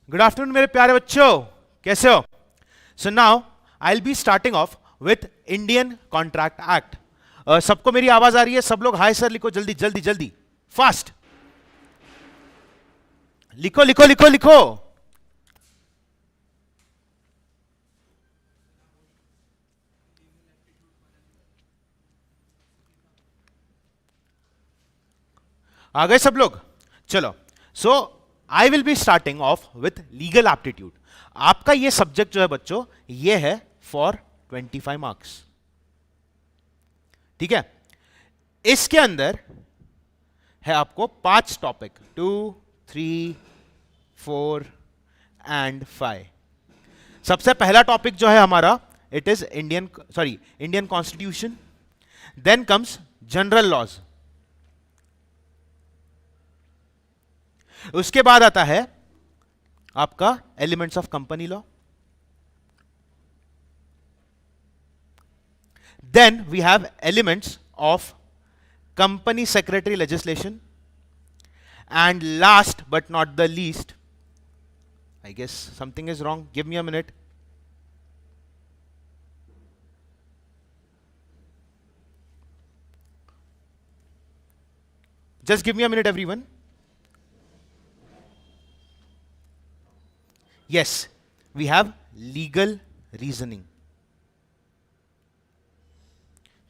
Good afternoon मेरे प्यारे बच्चों, कैसे हो? So now I will be starting off with Indian Contract act. सबको मेरी आवाज आ रही है? सब लोग हाय सर लिखो, जल्दी जल्दी जल्दी, फास्ट लिखो लिखो लिखो लिखो। आ गए सब लोग? चलो, so I will be starting off with legal aptitude. आपका ये सब्जेक्ट जो है बच्चों, ये है फॉर 25 मार्क्स, ठीक है? इसके अंदर है आपको 5 टॉपिक, 2, 3, 4 एंड 5। सबसे पहला टॉपिक जो है हमारा, it is Indian constitution. Then comes general laws. उसके बाद आता है आपका elements of company law. Then we have elements of company secretary legislation. And last but not the least, I guess something is wrong, give me a minute. Just give me a minute everyone. Yes, we have legal reasoning.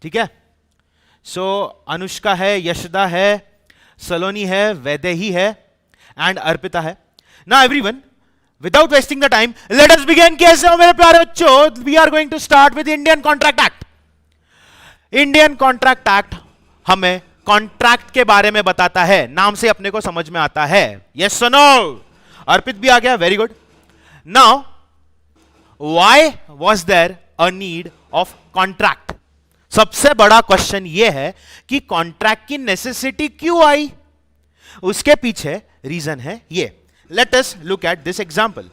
ठीक है? सो अनुष्का है, यशदा है, सलोनी है, वैदेही है and Arpita है। Now everyone, without wasting the time, let us begin। कैसे हो मेरे प्यारे बच्चों? We are going to start with Indian Contract Act। Indian Contract Act हमें कॉन्ट्रैक्ट के बारे में बताता है, नाम से अपने को समझ में आता है। Yes or no? अर्पित भी आ गया, very good. Now, why was there a need of contract? सबसे बड़ा क्वेश्चन यह है कि कॉन्ट्रैक्ट की नेसेसिटी क्यों आई? उसके पीछे रीजन है ये। Let us look at this example.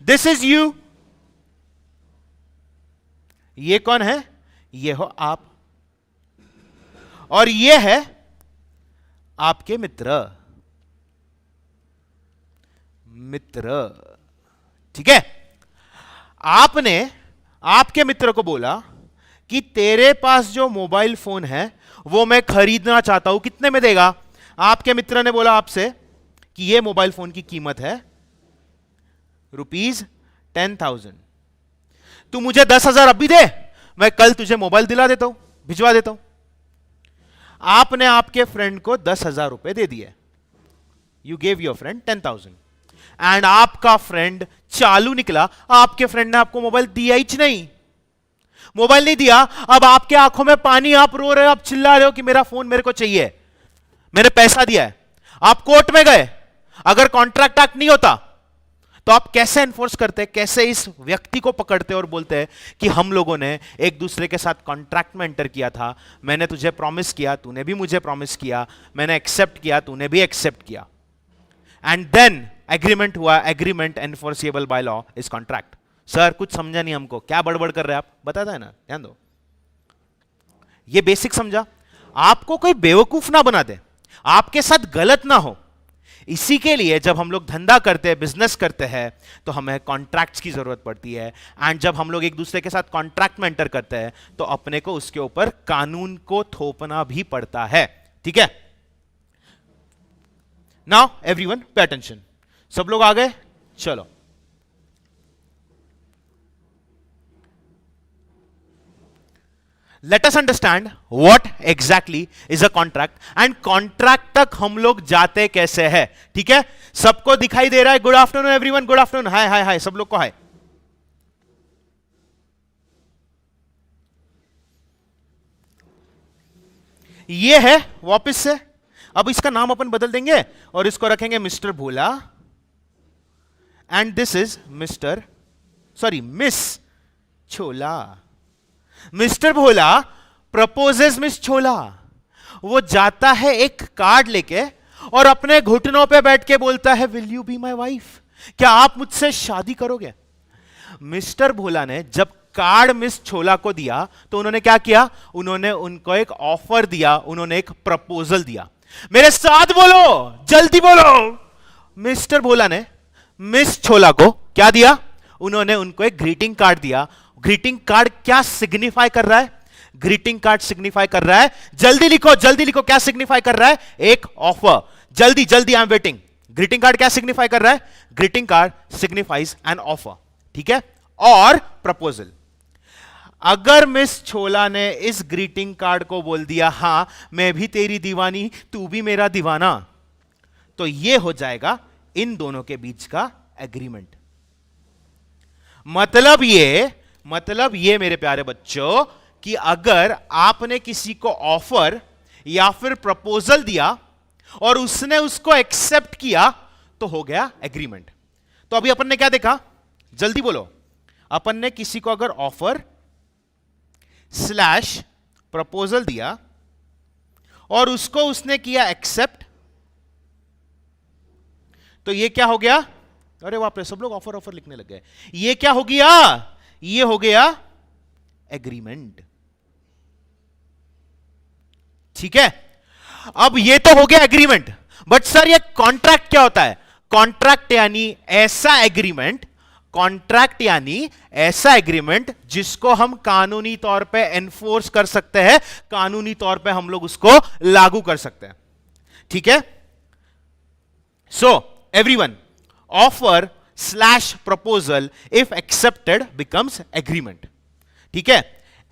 This is you. ये कौन है? ये हो आप। और ये है आपके मित्र। ठीक है? आपने आपके मित्र को बोला कि तेरे पास जो मोबाइल फोन है वो मैं खरीदना चाहता हूं, कितने में देगा? आपके मित्र ने बोला आपसे कि ये मोबाइल फोन की कीमत है ₹10,000। तू मुझे 10,000 अभी दे, मैं कल तुझे मोबाइल दिला देता हूं, भिजवा देता हूं। आपने आपके फ्रेंड को 10,000 रुपए दे दिए। You gave your friend 10,000 and आपका फ्रेंड चालू निकला। आपके फ्रेंड ने आपको मोबाइल दिया ही नहीं, मोबाइल नहीं दिया। अब आपके आंखों में पानी, आप रो रहे हो, आप चिल्ला रहे हो कि मेरा फोन मेरे को चाहिए, मैंने पैसा दिया है। आप कोर्ट में गए। अगर कॉन्ट्रैक्ट एक्ट नहीं होता तो आप कैसे एनफोर्स करते, कैसे इस व्यक्ति को पकड़ते और बोलते हैं कि हम लोगों ने एक दूसरे के साथ कॉन्ट्रैक्ट में एंटर किया था, मैंने तुझे प्रॉमिस किया, तूने भी मुझे प्रॉमिस किया, मैंने एक्सेप्ट किया, तूने भी एक्सेप्ट किया, एंड देन एग्रीमेंट हुआ। Agreement enforceable by law is contract. Sir कुछ समझा नहीं हमको, क्या बड़बड़ कर रहे हैं आप? बताता है ना, ध्यान दो। ये बेसिक समझा? आपको कोई बेवकूफ ना बना दे, आपके साथ गलत ना हो, इसी के लिए जब हम लोग धंधा करते हैं, बिजनेस करते हैं, तो हमें कॉन्ट्रैक्ट्स की जरूरत पड़ती है। एंड जब हम लोग एक दूसरे के साथ कॉन्ट्रैक्ट में एंटर करते हैं तो अपने को उसके ऊपर कानून को थोपना भी पड़ता है। ठीक है? Now everyone pay attention. सब लोग आ गए? चलो, late us understand what exactly is a contract and contract तक हम लोग जाते कैसे हैं। ठीक है? सबको दिखाई दे रहा है? Good afternoon everyone, good afternoon, hi hi hi, सब लोग को हाय। ये है वापस से, अब इसका नाम अपन बदल देंगे और इसको रखेंगे mister Bhola, and this is miss chhola. Mister Bhola proposes miss छोला। वो जाता है एक कार्ड लेके और अपने घुटनों पे बैठ के बोलता है, will you be my wife? क्या आप मुझसे शादी करोगे? मिस्टर भोला ने जब कार्ड मिस छोला को दिया तो उन्होंने क्या किया? उन्होंने उनको एक ऑफर दिया, उन्होंने एक प्रपोजल दिया। मेरे साथ बोलो, जल्दी बोलो। मिस्टर भोला ने मिस छोला को क्या दिया? उन्होंने उनको एक ग्रीटिंग कार्ड दिया। ग्रीटिंग कार्ड क्या सिग्निफाई कर रहा है? ग्रीटिंग कार्ड सिग्निफाई कर रहा है, जल्दी लिखो जल्दी लिखो, क्या सिग्निफाई कर रहा है? एक ऑफर। जल्दी जल्दी, I am waiting. Greeting card क्या सिग्निफाई कर रहा है? Greeting card signifies an offer, ठीक है, और प्रपोजल। अगर मिस छोला ने इस ग्रीटिंग कार्ड को बोल दिया हां मैं भी तेरी दीवानी तू भी मेरा दीवाना, तो यह हो जाएगा इन दोनों के बीच का एग्रीमेंट। मतलब ये मेरे प्यारे बच्चों कि अगर आपने किसी को ऑफर या फिर प्रपोजल दिया और उसने उसको एक्सेप्ट किया तो हो गया एग्रीमेंट। तो अभी अपन ने क्या देखा? जल्दी बोलो। अपन ने किसी को अगर ऑफर स्लैश प्रपोजल दिया और उसको उसने किया एक्सेप्ट, तो ये क्या हो गया? अरे बाप रे, सब लोग ऑफर ऑफर लिखने लग गए। ये क्या हो गया? ये हो गया एग्रीमेंट, ठीक है। अब ये तो हो गया एग्रीमेंट, बट सर ये कॉन्ट्रैक्ट क्या होता है? कॉन्ट्रैक्ट यानी ऐसा एग्रीमेंट, कॉन्ट्रैक्ट यानी ऐसा एग्रीमेंट जिसको हम कानूनी तौर पे एनफोर्स कर सकते हैं, कानूनी तौर पे हम लोग उसको लागू कर सकते हैं, ठीक है। So everyone, offer slash proposal if accepted becomes agreement, ठीक है।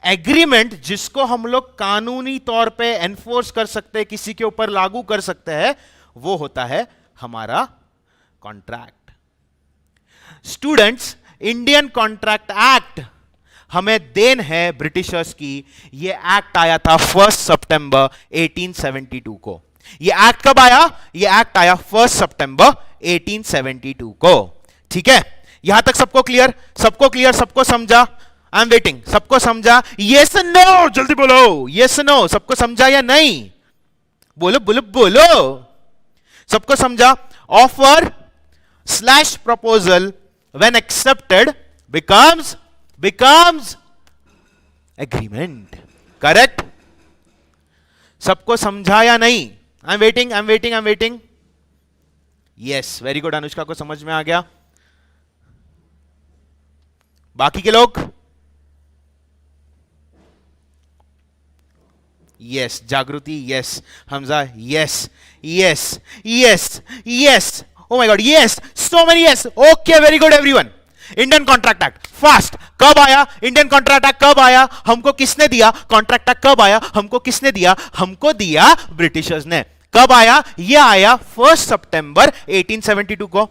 एग्रीमेंट जिसको हम लोग कानूनी तौर पे एनफोर्स कर सकते हैं, किसी के ऊपर लागू कर सकते हैं, वो होता है हमारा contract. Students, Indian Contract act हमें देन है ब्रिटिशर्स की। ये एक्ट आया था 1 सितंबर 1872 को। ये एक्ट कब आया? ये एक्ट आया 1 सितंबर 1872 को, ठीक है। यहां तक सबको क्लियर? सबको क्लियर? सबको समझा? I am waiting. सबको समझा? यस नो, जल्दी बोलो। यस नो, सबको समझा या नहीं? बोलो बोलो बोलो। सबको समझा? Offer slash proposal when accepted becomes agreement, correct? सबको समझा या नहीं? I'm waiting. Yes, very good। Anushka को समझ में आ गया। बाकी के लोग? Yes, जागृति, yes, Hamza, yes, oh my god, yes, so many yes, okay, very good everyone। Indian Contract act fast कब आया? इंडियन कॉन्ट्रैक्ट एक्ट कब आया? हमको किसने दिया? कॉन्ट्रैक्ट एक्ट कब आया? हमको किसने दिया? हमको दिया ब्रिटिशर्स ने। कब आया? ये आया 1 सितंबर 1872 को।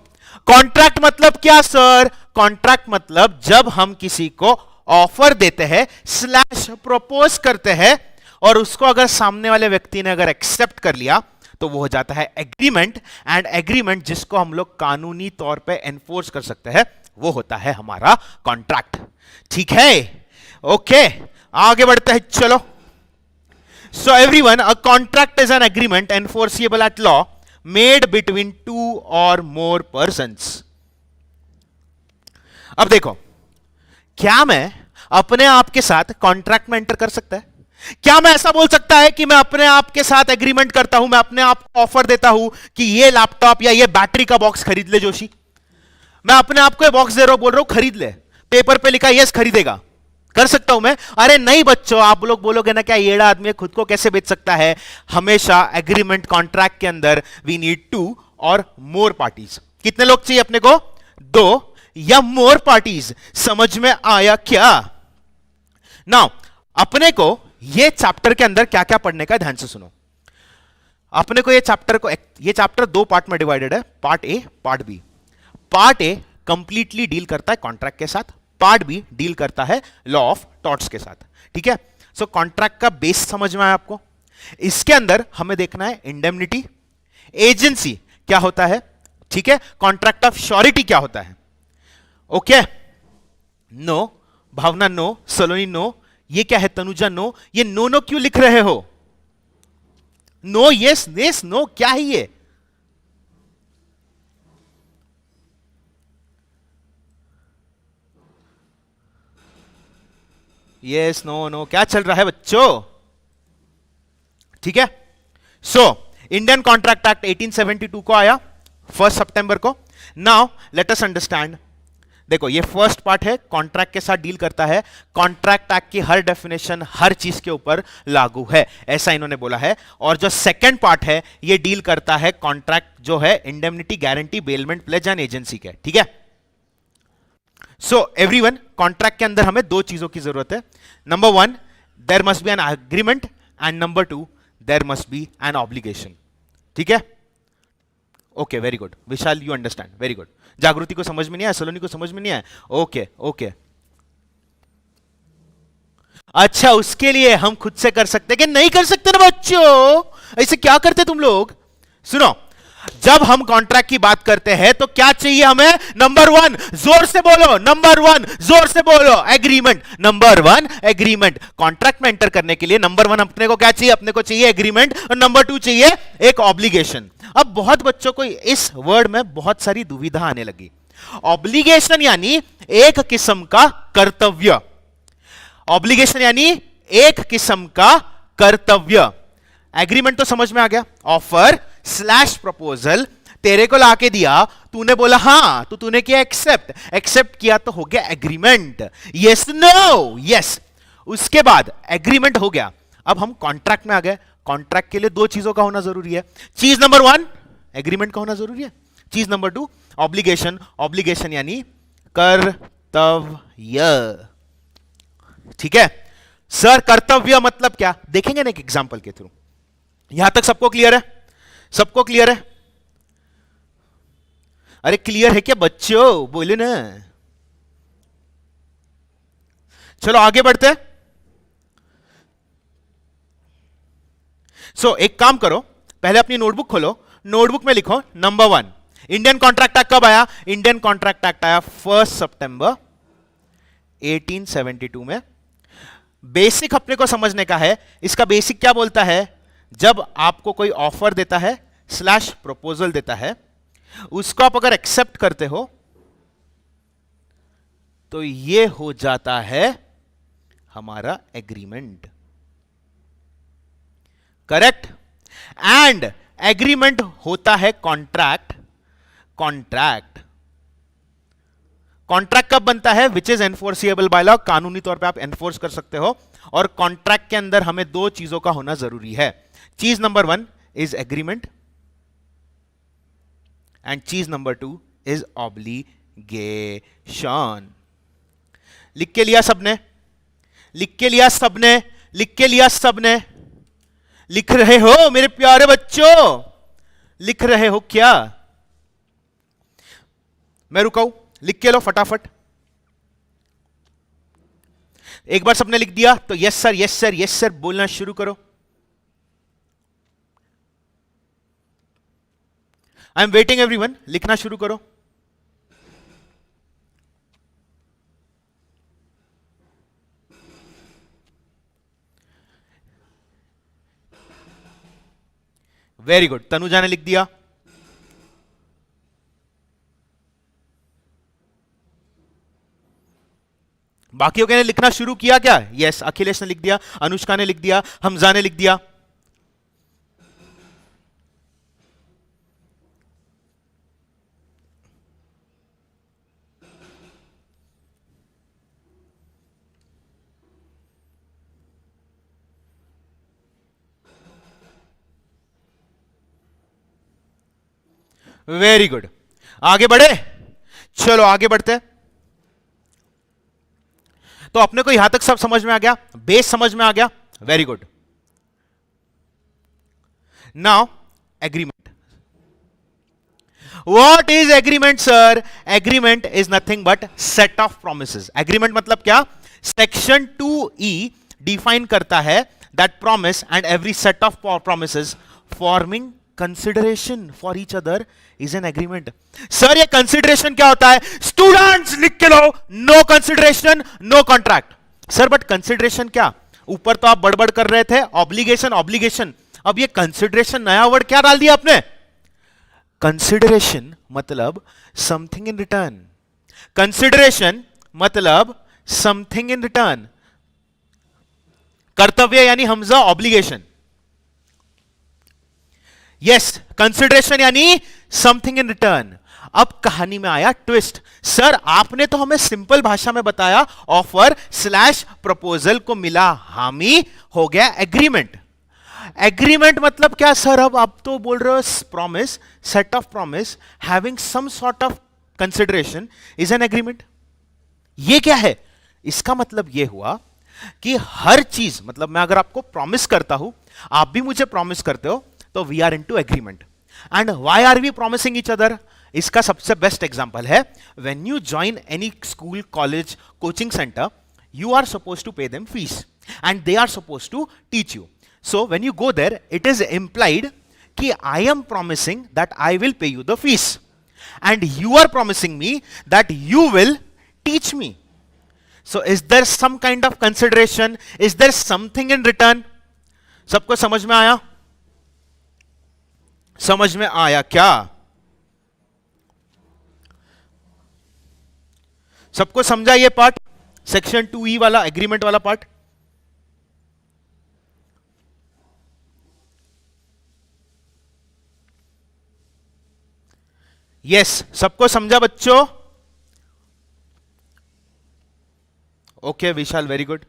कॉन्ट्रैक्ट मतलब क्या सर? कॉन्ट्रैक्ट मतलब जब हम किसी को ऑफर देते हैं स्लैश प्रपोज करते हैं और उसको अगर सामने वाले व्यक्ति ने अगर एक्सेप्ट कर लिया तो वो हो जाता है एग्रीमेंट। एंड एग्रीमेंट जिसको हम लोग कानूनी तौर पे एनफोर्स कर सकते हैं वो होता है हमारा कॉन्ट्रैक्ट, ठीक है। ओके, आगे बढ़ते हैं, चलो। So everyone, a contract is an agreement enforceable at law made between 2 और मोर पर्सन्स। अब देखो, क्या मैं अपने आप के साथ कॉन्ट्रैक्ट में एंटर कर सकता है? क्या मैं ऐसा बोल सकता है कि मैं अपने आप के साथ एग्रीमेंट करता हूं, मैं अपने आप को ऑफर देता हूं कि ये लैपटॉप या ये बैटरी का बॉक्स खरीद ले जोशी? मैं अपने आप को ये बॉक्स दे रहा हूं, बोल रहा हूं खरीद ले, पेपर पे लिखा यस खरीदेगा, कर सकता हूं मैं? अरे नहीं बच्चों, आप लोग बोलोगे ना क्या येड़ा आदमी खुद को कैसे बेच सकता है? हमेशा एग्रीमेंट कॉन्ट्रैक्ट के अंदर वी नीड 2 और मोर पार्टीज। कितने लोग चाहिए अपने को? 2 या मोर पार्टीज। समझ में आया क्या? नाउ अपने को ये चैप्टर के अंदर क्या क्या पढ़ने का, ध्यान से सुनो। अपने को ये चैप्टर 2 पार्ट में डिवाइडेड है, part A part B. Part A completely deal करता है कॉन्ट्रैक्ट के साथ, पार्ट बी डील करता है लॉ ऑफ टॉर्ट्स के साथ, ठीक है। सो कॉन्ट्रैक्ट का बेस समझ में आया आपको? इसके अंदर हमें देखना है इंडेमनिटी, एजेंसी क्या होता है, ठीक है, कॉन्ट्रैक्ट ऑफ श्योरिटी क्या होता है। ओके, नो, भावना नो, सलोनी नो, ये क्या है तनुजा नो, ये नो नो क्यों लिख रहे हो? नो यस यस नो, क्या है ये? यस नो नो क्या चल रहा है बच्चों? ठीक है। सो इंडियन कॉन्ट्रैक्ट एक्ट 1872 को आया 1 सितंबर को। Now let us understand. देखो ये फर्स्ट पार्ट है, कॉन्ट्रैक्ट के साथ डील करता है, कॉन्ट्रैक्ट एक्ट की हर डेफिनेशन हर चीज के ऊपर लागू है, ऐसा इन्होंने बोला है। और जो सेकंड पार्ट है ये डील करता है कॉन्ट्रैक्ट जो है indemnity, guarantee, bailment, plays and agency के, ठीक है। सो एवरीवन, कॉन्ट्रैक्ट के अंदर हमें दो चीजों की जरूरत है। Number one, there must be an agreement, and number two, there must be an obligation, ठीक है। Okay, very good Vishal, you understand, very good. Jagriti को समझ में नहीं आया, सलोनी को समझ में नहीं आया, ओके ओके। अच्छा, उसके लिए हम खुद से कर सकते कि नहीं कर सकते ना बच्चों? ऐसे क्या करते तुम लोग? सुनो, जब हम कॉन्ट्रैक्ट की बात करते हैं तो क्या चाहिए हमें? नंबर वन, जोर से बोलो, नंबर वन, जोर से बोलो, agreement. Number one, agreement. Contract में एंटर करने के लिए नंबर वन अपने को क्या चाहिए? अपने को चाहिए एग्रीमेंट, और नंबर टू चाहिए एक ऑब्लिगेशन। अब बहुत बच्चों को इस वर्ड में बहुत सारी दुविधा आने लगी। ऑब्लिगेशन यानी एक किस्म का कर्तव्य, ऑब्लिगेशन यानी एक किस्म का कर्तव्य। एग्रीमेंट तो समझ में आ गया, ऑफर स्लैश प्रपोजल तेरे को लाके दिया, तूने बोला हां, तो तूने किया एक्सेप्ट, एक्सेप्ट किया तो हो गया एग्रीमेंट, यस नो यस। उसके बाद एग्रीमेंट हो गया, अब हम कॉन्ट्रैक्ट में आ गए। कॉन्ट्रैक्ट के लिए दो चीजों का होना जरूरी है। चीज नंबर वन, एग्रीमेंट का होना जरूरी है। चीज नंबर टू, ऑब्लिगेशन। ऑब्लिगेशन यानी कर्तव्य, ठीक है। सर कर्तव्य मतलब क्या? देखेंगे ना एक एग्जांपल के थ्रू। यहां तक सबको क्लियर है? सबको क्लियर है? अरे क्लियर है क्या बच्चों? बोले ना। चलो आगे बढ़ते हैं। एक काम करो, पहले अपनी नोटबुक खोलो, नोटबुक में लिखो number one. Indian Contract act कब आया? इंडियन कॉन्ट्रैक्ट एक्ट आया 1 सितंबर 1872 में। बेसिक अपने को समझने का है। इसका बेसिक क्या बोलता है? जब आपको कोई ऑफर देता है स्लैश प्रपोजल देता है, उसको आप अगर एक्सेप्ट करते हो तो ये हो जाता है हमारा एग्रीमेंट, करेक्ट। एंड एग्रीमेंट होता है कॉन्ट्रैक्ट। कॉन्ट्रैक्ट कॉन्ट्रैक्ट कब बनता है? Which is enforceable by law, कानूनी तौर पे आप एनफोर्स कर सकते हो। और कॉन्ट्रैक्ट के अंदर हमें दो चीजों का होना जरूरी है। चीज number one is agreement, and चीज नंबर टू इज ऑब्लिगेशन। लिख के लिया सबने? लिख के लिया सबने? लिख के लिया सबने? लिख रहे हो मेरे प्यारे बच्चों? लिख रहे हो क्या? मैं रुकाऊं? लिख के लो फटाफट। एक बार सबने लिख दिया तो yes sir, yes sir, yes sir बोलना शुरू करो। आई एम वेटिंग एवरीवन, लिखना शुरू करो। वेरी गुड, तनुजा ने लिख दिया। बाकियों ने लिखना शुरू किया क्या? यस, अखिलेश ने लिख दिया, अनुष्का ने लिख दिया, हमजा ने लिख दिया। वेरी गुड, आगे बढ़े। चलो आगे बढ़ते हैं। तो अपने को यहां तक सब समझ में आ गया, बेस समझ में आ गया। Very good. Now agreement. What is agreement sir? Agreement is nothing but set of promises. Agreement मतलब क्या? सेक्शन 2E डिफाइन करता है that promise and every set of promises forming consideration for each other is an agreement. Sir ये consideration क्या होता है? Students लिख के लो, no consideration no contract. Sir but consideration क्या? ऊपर तो आप बड़बड़ कर रहे थे ऑब्लिगेशन ऑब्लिगेशन, अब ये कंसिडरेशन नया वर्ड क्या डाल दिया आपने? कंसिडरेशन मतलब समथिंग इन रिटर्न। कंसिडरेशन मतलब समथिंग इन रिटर्न। कर्तव्य यानी हमजा ऑब्लिगेशन। यस, कंसिडरेशन यानी समथिंग इन रिटर्न। अब कहानी में आया ट्विस्ट। सर आपने तो हमें सिंपल भाषा में बताया ऑफर स्लैश प्रपोजल को मिला हामी, हो गया एग्रीमेंट। एग्रीमेंट मतलब क्या सर? अब आप तो बोल रहे हो promise, set of promise having some sort of consideration is an agreement. ये क्या है? इसका मतलब ये हुआ कि हर चीज, मतलब मैं अगर आपको प्रॉमिस करता हूं, आप भी मुझे प्रॉमिस करते हो, तो we are into agreement. And why are we promising each other? इसका सबसे बेस्ट एग्जांपल है when you join any school, college, coaching centre, you are supposed to pay them fees and they are supposed to teach you. So when you go there, it is implied कि I am promising that I will pay you the fees and you are promising me that you will teach me. So is there some kind of consideration? Is there something in return? सबको समझ में आया? समझ में आया क्या? सबको समझा ये पार्ट? सेक्शन 2E वाला, एग्रीमेंट वाला पार्ट? यस, सबको समझा बच्चों? ओके विशाल, वेरी गुड।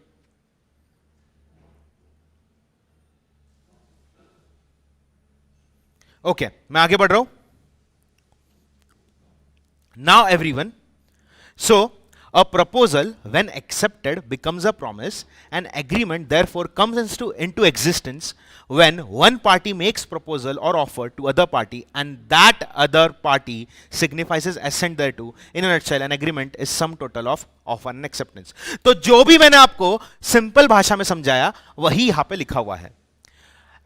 ओके, मैं आगे बढ़ रहा हूं। Now everyone, so a proposal, when accepted, becomes a promise. An agreement, therefore, comes into existence when one party makes proposal or offer to other party, and that other party signifies assent thereto. In a nutshell, an agreement is sum total of offer and acceptance. तो जो भी मैंने आपको simple भाषा में समझाया, वही यहां पे लिखा हुआ है।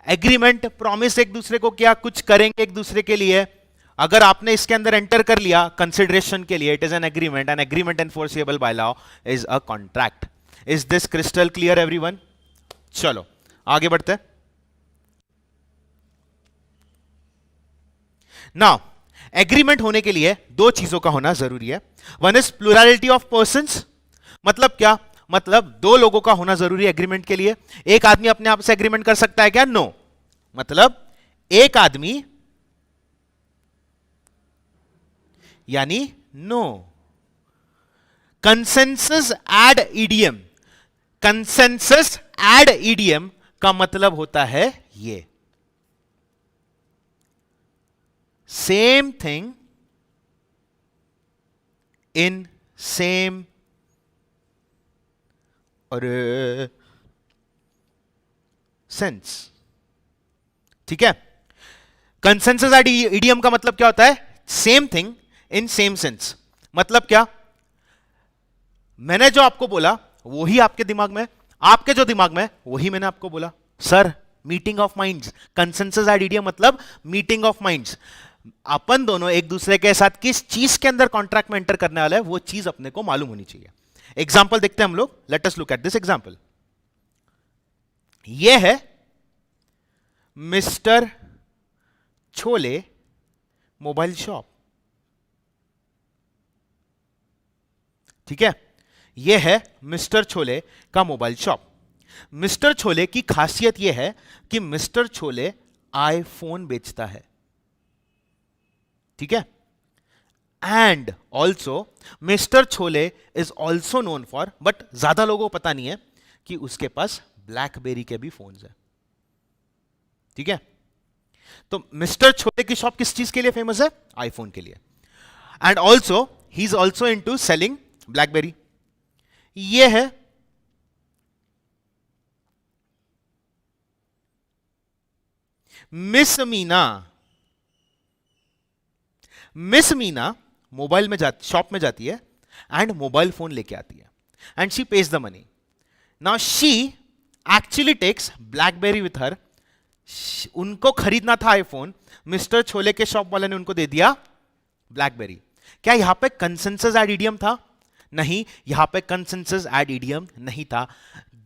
एग्रीमेंट, प्रॉमिस एक दूसरे को क्या कुछ करेंगे एक दूसरे के लिए। अगर आपने इसके अंदर एंटर कर लिया कंसिडरेशन के लिए, it is an agreement, an agreement enforceable by law is a contract. Is this crystal clear everyone? चलो आगे बढ़ते हैं। नाउ एग्रीमेंट होने के लिए दो चीजों का होना जरूरी है। One is plurality of persons. मतलब क्या? मतलब दो लोगों का होना जरूरी है एग्रीमेंट के लिए। एक आदमी अपने आप से एग्रीमेंट कर सकता है क्या? नो। मतलब एक आदमी यानी no. Consensus ad idem, consensus ad idem का मतलब होता है ये, सेम थिंग इन सेम और सेंस। ठीक है? कंसेंसस एड ईडीएम का मतलब क्या होता है? Same thing in same sense. मतलब क्या? मैंने जो आपको बोला वही आपके दिमाग में, आपके जो दिमाग में वही मैंने आपको बोला। Sir meeting of minds, consensus ad idem मतलब मीटिंग ऑफ माइंड्स। अपन दोनों एक दूसरे के साथ किस चीज के अंदर कॉन्ट्रैक्ट में एंटर करने वाला है, वो चीज अपने को मालूम होनी चाहिए। एग्जाम्पल देखते हैं हम लोग। Let us look at this example. ये है मिस्टर छोले मोबाइल शॉप। ठीक है? यह है मिस्टर छोले का मोबाइल शॉप। मिस्टर छोले की खासियत यह है कि मिस्टर छोले आईफोन बेचता है। ठीक है? And also mister chole is also known for, but ज्यादा लोगों को पता नहीं है कि उसके पास ब्लैकबेरी के भी फोन्स है। ठीक है? तो मिस्टर छोले की शॉप किस चीज के लिए फेमस है? आईफोन के लिए। And also he is also into selling blackberry. ये है miss Meena. Miss Meena mobile में जाती, शॉप में जाती है एंड मोबाइल फोन लेके आती है and she pays the money. Now she actually takes BlackBerry with her. उनको खरीदना था आईफोन, मिस्टर छोले के शॉप वाले ने उनको दे दिया ब्लैकबेरी। क्या यहां पे कंसेंसस एड ईडीएम था? नहीं, यहां पे कंसेंसस एड ईडीएम नहीं था।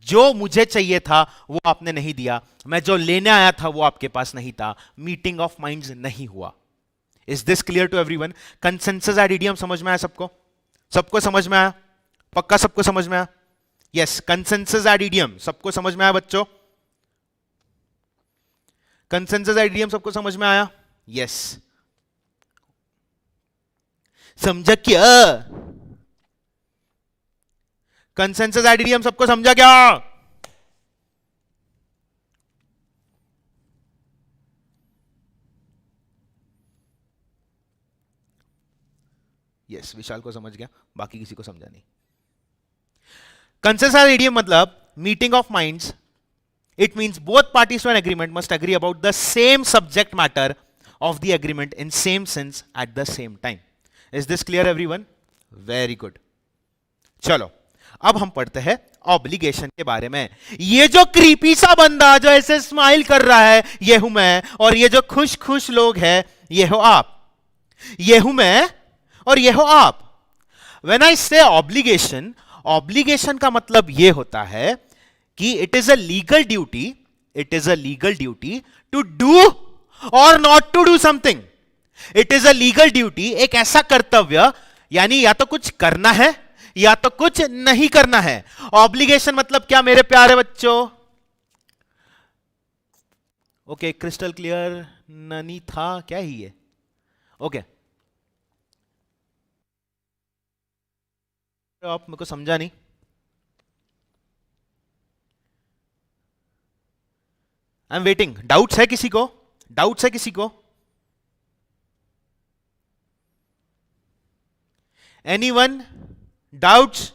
जो मुझे चाहिए था वो आपने नहीं दिया, मैं जो लेने आया था वो आपके पास नहीं था। मीटिंग ऑफ माइंड्स नहीं हुआ। Is this clear to everyone? Consensus ad idem समझ में आया सबको? सबको समझ में आया? पक्का सबको समझ में आया? यस, कंसेंसस एड ईडीएम सबको समझ में आया बच्चों? कंसेंसस एड ईडीएम सबको समझ में आया? यस। समझा क्या? कंसेंसस आईडीडीएम सबको समझा क्या? यस, विशाल को समझ गया, बाकी किसी को समझा नहीं. कंसेंसस आईडीडीएम मतलब meeting of minds. It means both parties to an agreement must agree about the same subject matter of the agreement in same sense at the same time. Is this clear everyone? Very good. चलो अब हम पढ़ते हैं obligation के बारे में. ये जो क्रीपी सा बंदा जो ऐसे स्माइल कर रहा है, ये हूं मैं, और ये जो खुश खुश लोग हैं, ये हो आप. ये हूं मैं और ये हो आप. When I say obligation, obligation का मतलब ये होता है कि it is a legal duty to do और not to do something. It is a legal duty, एक ऐसा कर्तव्य, यानी या तो कुछ करना है या तो कुछ नहीं करना है. ऑब्लिगेशन मतलब क्या मेरे प्यारे बच्चों? Okay, crystal clear. ननी था क्या ही है? ओके, आप मेरे को समझा नहीं. I am waiting. डाउट्स है किसी को? डाउट्स है किसी को? एनीवन? डाउट्स?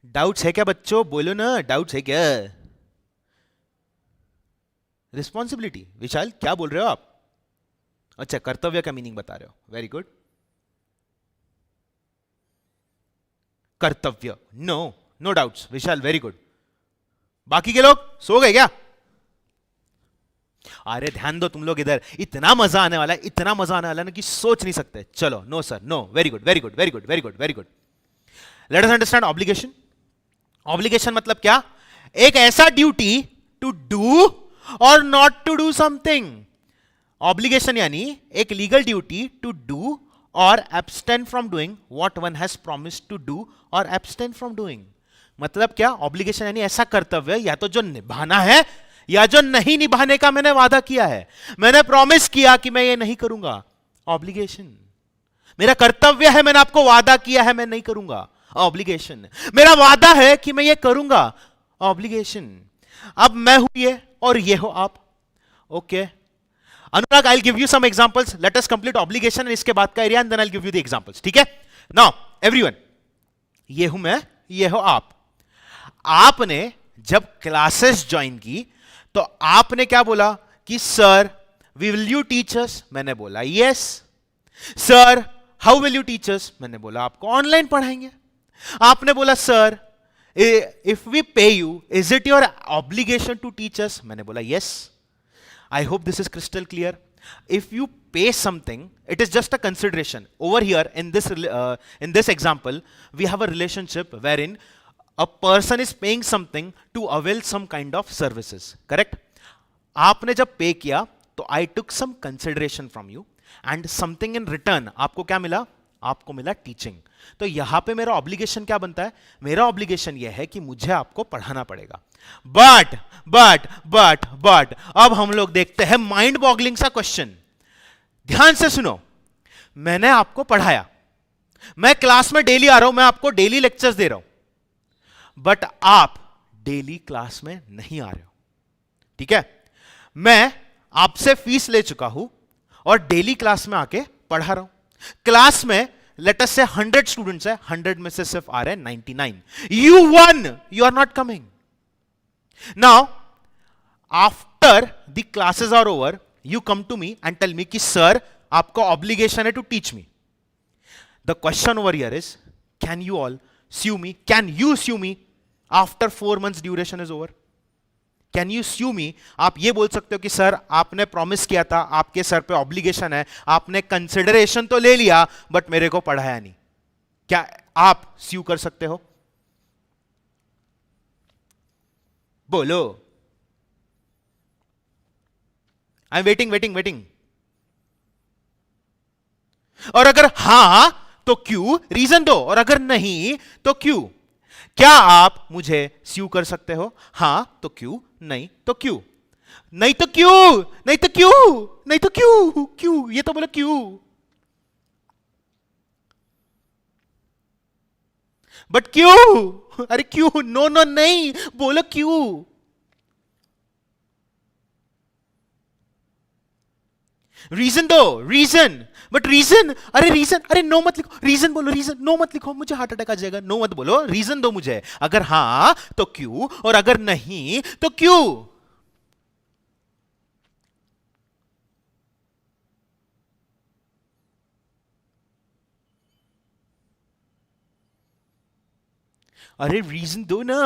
डाउट्स है क्या बच्चों? बोलो ना, डाउट्स है क्या? रिस्पॉन्सिबिलिटी. विशाल क्या बोल रहे हो आप? अच्छा, कर्तव्य का मीनिंग बता रहे हो. Very good. कर्तव्य. No, no doubts. Vishal very good. बाकी के लोग सो गए क्या? अरे ध्यान दो तुम लोग इधर. इतना मजा आने वाला है, इतना मजा आने वाला है ना कि सोच नहीं सकते. चलो, no sir, no. Very good, very good, very good, very good, very good. Let us understand obligation. Obligation मतलब क्या? एक ऐसा ड्यूटी टू डू और not to do something. Obligation यानी एक लीगल ड्यूटी टू डू और abstain from doing what one has promised to do और abstain from doing. मतलब क्या? ऑब्लिगेशन यानी ऐसा कर्तव्य या तो जो निभाना है या जो नहीं निभाने का मैंने वादा किया है. मैंने प्रॉमिस किया कि मैं ये नहीं करूंगा. ऑब्लिगेशन. मेरा कर्तव्य है, मैंने आपको वादा किया है मैं नहीं करूंगा. ऑब्लिगेशन. मेरा वादा है कि मैं ये करूंगा. ऑब्लिगेशन. अब मैं हूं ये और ये हो आप. Okay Anurag, I will give you some examples. Let us complete obligation. इसके बाद का area and then I will give you the examples. ठीक है? नाउ एवरीवन, ये हूं मैं, ये हो आप. आपने जब क्लासेस ज्वाइन की तो आपने क्या बोला कि sir will you teach us? मैंने बोला yes. Sir how will you teach us? मैंने बोला आपको ऑनलाइन पढ़ाएंगे. आपने बोला sir if we pay you is it your obligation to teach us? मैंने बोला yes. I hope this is crystal clear. If you pay something, it is just a consideration. Over here in this example, we have a relationship wherein a person is paying something to avail some kind of services. Correct? आपने जब पे किया तो I took some consideration from you and something in return. आपको क्या मिला? आपको मिला टीचिंग. तो यहां पे मेरा ऑब्लिगेशन क्या बनता है? मेरा ऑब्लिगेशन यह है कि मुझे आपको पढ़ाना पड़ेगा. बट अब हम लोग देखते हैं माइंड बॉगलिंग सा क्वेश्चन. ध्यान से सुनो. मैंने आपको पढ़ाया, मैं क्लास में डेली आ रहा हूं, मैं आपको डेली लेक्चर्स दे रहा हूं, बट आप डेली क्लास में नहीं आ रहे हो. ठीक है? मैं आपसे फीस ले चुका हूं और डेली क्लास में आके पढ़ा रहा हूं. क्लास में लेट अस से 100 स्टूडेंट्स है, 100 में से सिर्फ आ रहे हैं 99. You one, you are not coming. Now, after the classes are over, you come to me and tell me कि sir, आपका obligation है to teach me. The question over here is, can you all sue me? Can you sue me after 4 months duration is over? Can you sue me? आप ये बोल सकते हो कि sir आपने प्रॉमिस किया था, आपके सर पे ऑब्लिगेशन है, आपने कंसिडरेशन तो ले लिया बट मेरे को पढ़ाया नहीं. क्या आप स्यू कर सकते हो? बोलो. I am waiting. और अगर हां तो क्यों? रीजन दो. और अगर नहीं तो क्यों? क्या आप मुझे स्यू कर सकते हो? हां तो क्यों, नहीं तो क्यों, नहीं तो क्यों, नहीं तो क्यों, नहीं तो क्यों, क्यों, ये तो बोलो क्यों। बट क्यों, अरे क्यों, नो नो नहीं, बोलो क्यों। रीजन दो, रीजन, बट रीजन, अरे रीजन, अरे नो मत लिखो, रीजन बोलो, रीजन, नो मत लिखो, मुझे हार्ट अटैक आ जाएगा, नो मत बोलो, रीजन दो मुझे, अगर हां तो क्यों और अगर नहीं तो क्यों। अरे रीजन दो ना।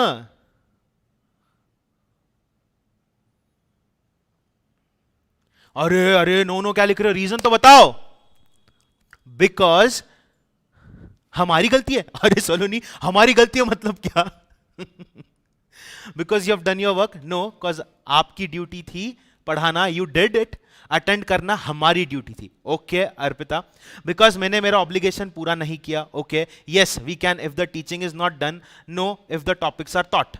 अरे अरे नो नो क्या लिख रहे हो, रीजन तो बताओ। बिकॉज हमारी गलती है, अरे सलोनी हमारी गलती है मतलब क्या? Because you have done your work, no, because आपकी ड्यूटी थी पढ़ाना, यू डिड इट, अटेंड करना हमारी ड्यूटी थी। ओके अर्पिता, बिकॉज मैंने मेरा ऑब्लिगेशन पूरा नहीं किया। Okay yes we can, if the teaching is not done, no, if the topics are taught,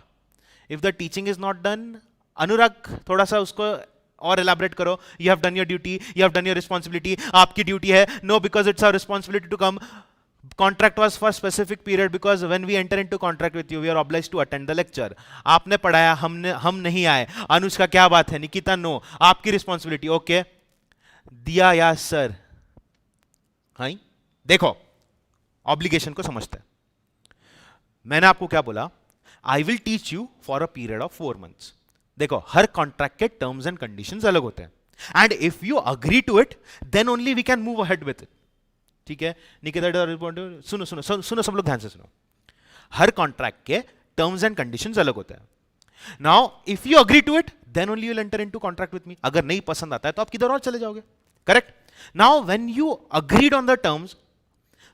if the teaching is not done, Anurag थोड़ा सा उसको और एलाबरेट करो। You have done your duty, you have done your responsibility, आपकी duty है। No, because it's our responsibility to come, contract was for specific period because when we enter into contract with you we are obliged to attend the lecture। आपने पढ़ाया, हम नहीं आए। अनुष्का क्या बात है, निकिता नो, आपकी रिस्पॉन्सिबिलिटी। ओके दिया या सर, हाँ देखो ऑब्लिगेशन को समझते हैं। मैंने आपको क्या बोला, I will teach you for a period of 4 months. देखो हर कॉन्ट्रैक्ट के टर्म्स एंड कंडीशंस अलग होते हैं and if you agree to it then only we can move ahead with it. ठीक है निकिता, सुनो सुनो सुनो सुनो, सब लोग ध्यान से सुनो। हर कॉन्ट्रैक्ट के टर्म्स एंड कंडीशंस अलग होते हैं। Now if you agree to it then only you will enter into contract with me. अगर नहीं पसंद आता है तो आप किधर और चले जाओगे। Correct. Now when you agreed on the terms,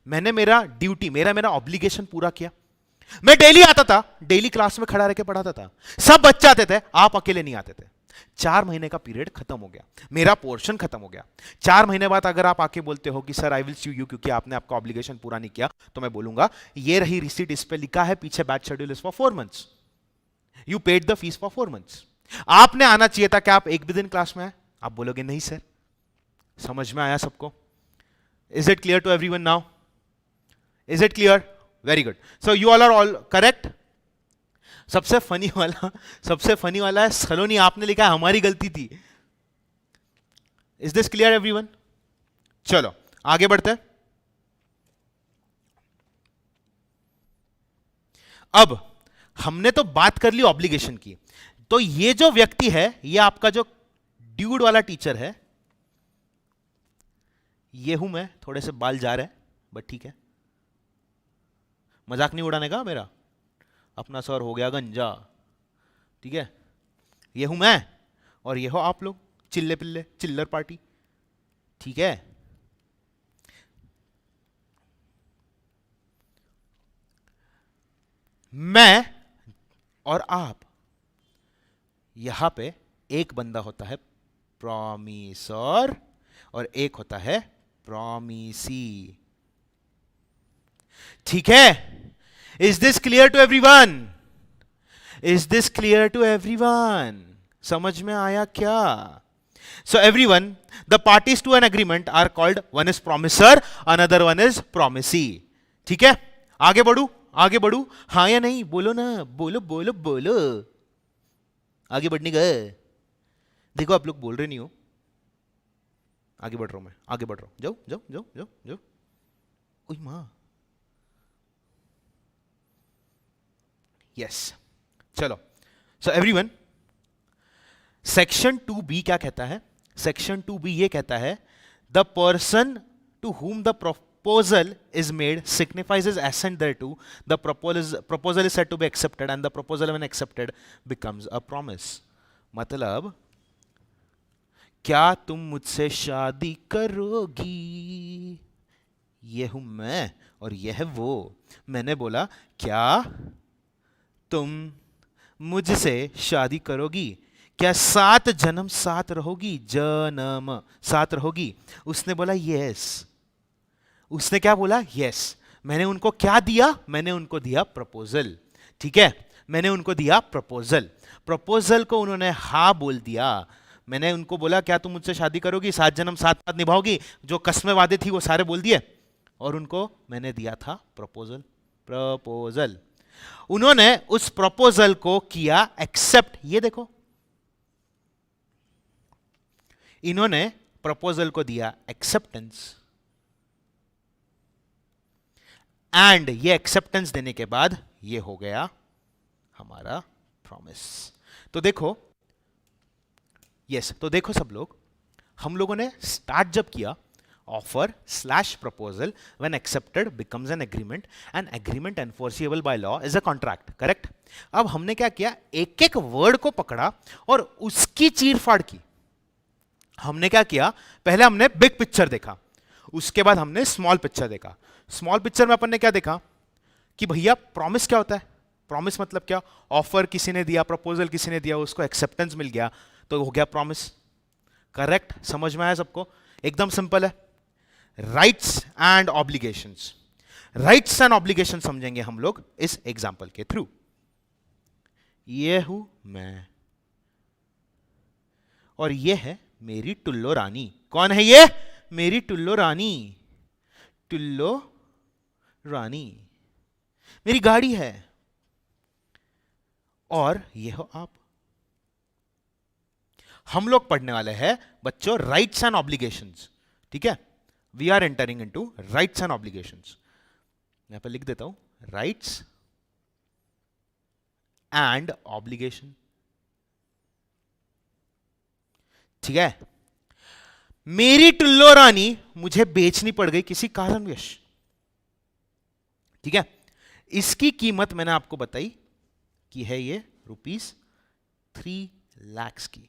मैंने मेरा ड्यूटी, मेरा ऑब्लिगेशन पूरा किया। मैं डेली आता था, डेली क्लास में खड़ा रह के पढ़ाता था, सब बच्चे आते थे, आप अकेले नहीं आते थे। 4 महीने का पीरियड खत्म हो गया, मेरा पोर्शन खत्म हो गया। 4 महीने बाद अगर आप आके बोलते हो कि sir I will sue you क्योंकि आपने आपका ऑब्लिगेशन पूरा नहीं किया, तो मैं बोलूंगा ये रही रिसीट, इस पे लिखा है पीछे batch schedule is for 4 months, you paid the fees for 4 months. आपने आना चाहिए था, क्या आप एक भी दिन क्लास में आए? आप बोलोगे नहीं सर। समझ में आया सबको? Is it clear to everyone now? Is it clear? Very good, so you all are all correct. सबसे फनी वाला है सलोनी, आपने लिखा है हमारी गलती थी। Is this clear everyone? चलो आगे बढ़ते हैं। अब हमने तो बात कर ली ऑब्लिगेशन की, तो ये जो व्यक्ति है, ये आपका जो ड्यूड वाला टीचर है, ये हूं मैं। थोड़े से बाल जा रहे हैं बट ठीक है, मजाक नहीं उड़ाने का मेरा, अपना सर हो गया गंजा। ठीक है, ये हूं मैं और ये हो आप लोग, चिल्ले पिल्ले, चिल्लर पार्टी। ठीक है, मैं और आप, यहां पे एक बंदा होता है प्रॉमिसर और एक होता है प्रॉमिसी। ठीक है, is this clear to everyone? Is this clear to everyone? समझ में आया क्या? So everyone, the parties to an agreement are called, one is promisor, another one is promisee. ठीक है, आगे बढ़ू, आगे बढ़ू, हाँ या नहीं बोलो ना, बोलो बोलो बोलो। आगे बढ़ने का, देखो आप लोग बोल रहे नहीं हो। आगे बढ़ रहा हूं मैं, आगे बढ़ रहा हूं, जाओ जाओ जाओ जाओ जाओ। ओए मां, यस चलो। सो एवरीवन, सेक्शन 2B क्या कहता है? सेक्शन 2B ये कहता है, the person to whom the proposal is made signifies his assent thereto, the proposal is said to be accepted and the proposal when accepted becomes a promise। मतलब क्या तुम मुझसे शादी करोगी? ये हूं मैं और यह है वो। मैंने बोला क्या तुम मुझसे शादी करोगी? क्या 7 जन्म साथ रहोगी? जन्म साथ रहोगी? उसने बोला यस। उसने क्या बोला? यस। मैंने उनको क्या दिया? मैंने उनको दिया प्रपोजल। ठीक है, मैंने उनको दिया प्रपोजल, प्रपोजल को उन्होंने हाँ बोल दिया। मैंने उनको बोला क्या तुम मुझसे शादी करोगी, 7 जन्म 7 रात निभाओगी, जो कस्में वादे थी वो सारे बोल दिए, और उनको मैंने दिया था प्रपोजल। प्रपोजल उन्होंने उस प्रपोजल को किया एक्सेप्ट। ये देखो, इन्होंने प्रपोजल को दिया एक्सेप्टेंस, एंड ये एक्सेप्टेंस देने के बाद ये हो गया हमारा प्रॉमिस। तो देखो, यस, तो देखो सब लोग, हम लोगों ने स्टार्ट जब किया, offer slash proposal when accepted becomes an agreement, and agreement enforceable bye law is a contract, correct. अब हमने क्या किया, एक एक वर्ड को पकड़ा और उसकी चीरफाड़ की। हमने क्या किया, पहले हमने बिग पिक्चर देखा, उसके बाद हमने स्मॉल पिक्चर देखा। स्मॉल पिक्चर में अपन ने क्या देखा कि भैया प्रॉमिस क्या होता है, प्रॉमिस मतलब क्या, ऑफर किसी ने दिया, प्रपोजल किसी ने दिया, उसको एक्सेप्टेंस मिल गया तो हो गया प्रॉमिस, करेक्ट। समझ में आया सबको, एकदम सिंपल है। Rights and obligations, rights and obligation समझेंगे हम लोग इस एग्जांपल के थ्रू। ये हूं मैं और ये है मेरी टुल्लो रानी। कौन है ये, मेरी टुल्लो रानी, टुल्लो रानी मेरी गाड़ी है, और ये हो आप। हम लोग पढ़ने वाले हैं बच्चों राइट्स एंड ऑब्लिगेशंस, ठीक है। We are entering into rights and obligations. यहां पर लिख देता हूं राइट्स एंड ऑब्लिगेशन, ठीक है। मेरी टुल्लो रानी मुझे बेचनी पड़ गई किसी कारणवश, ठीक है। इसकी कीमत मैंने आपको बताई कि है ये ₹3 लाख की।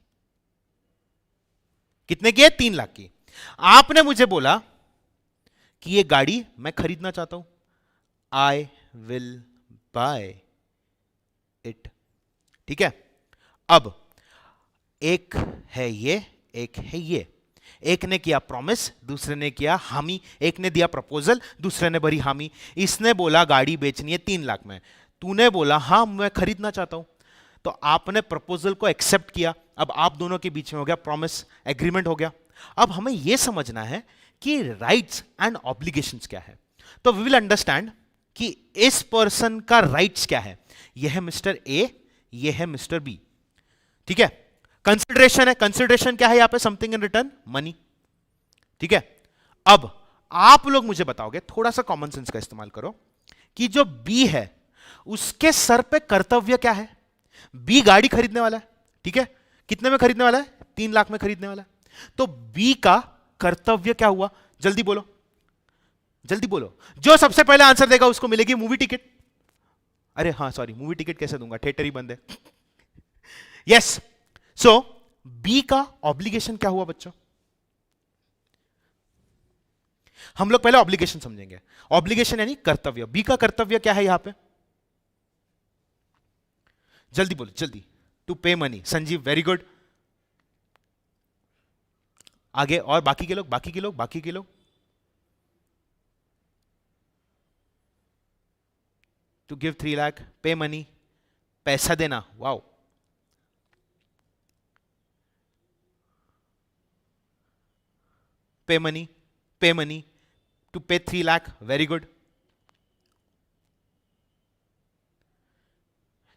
कितने की है, 3 लाख की। आपने मुझे बोला कि ये गाड़ी मैं खरीदना चाहता हूं, आई विल बाय इट, ठीक है। अब एक है ये, एक है ये, एक ने किया प्रॉमिस, दूसरे ने किया हामी, एक ने दिया प्रपोजल, दूसरे ने भरी हामी। इसने बोला गाड़ी बेचनी है 3 लाख में, तूने बोला हाँ मैं खरीदना चाहता हूं, तो आपने प्रपोजल को एक्सेप्ट किया। अब आप दोनों के बीच में हो गया प्रॉमिस, एग्रीमेंट हो गया। अब हमें यह समझना है कि राइट्स एंड ऑब्लिगेशंस क्या है। तो वी विल अंडरस्टैंड कि इस पर्सन का राइट्स क्या है। यह है मिस्टर ए, यह है मिस्टर बी, ठीक है। कंसिडरेशन है, कंसिडरेशन क्या है यहां पे, समथिंग इन रिटर्न मनी, ठीक है। अब आप लोग मुझे बताओगे, थोड़ा सा कॉमन सेंस का इस्तेमाल करो, कि जो बी है उसके सर पे कर्तव्य क्या है। बी गाड़ी खरीदने वाला है, ठीक है। कितने में खरीदने वाला है, 3 लाख में खरीदने वाला है। तो बी का कर्तव्य क्या हुआ, जल्दी बोलो, जल्दी बोलो। जो सबसे पहले आंसर देगा उसको मिलेगी मूवी टिकट। अरे हाँ सॉरी, मूवी टिकट कैसे दूंगा, थिएटर ही बंद है। यस, सो बी का ऑब्लिगेशन क्या हुआ बच्चों। हम लोग पहले ऑब्लिगेशन समझेंगे। ऑब्लिगेशन यानी कर्तव्य। बी का कर्तव्य क्या है यहां पे, जल्दी बोलो जल्दी। टू पे मनी, संजीव वेरी गुड। आगे और बाकी के लोग, बाकी के लोग, बाकी के लोग। टू गिव 3 लाख, पे मनी, पैसा देना, वाओ। पे मनी, पे मनी, टू पे 3 लाख, वेरी गुड।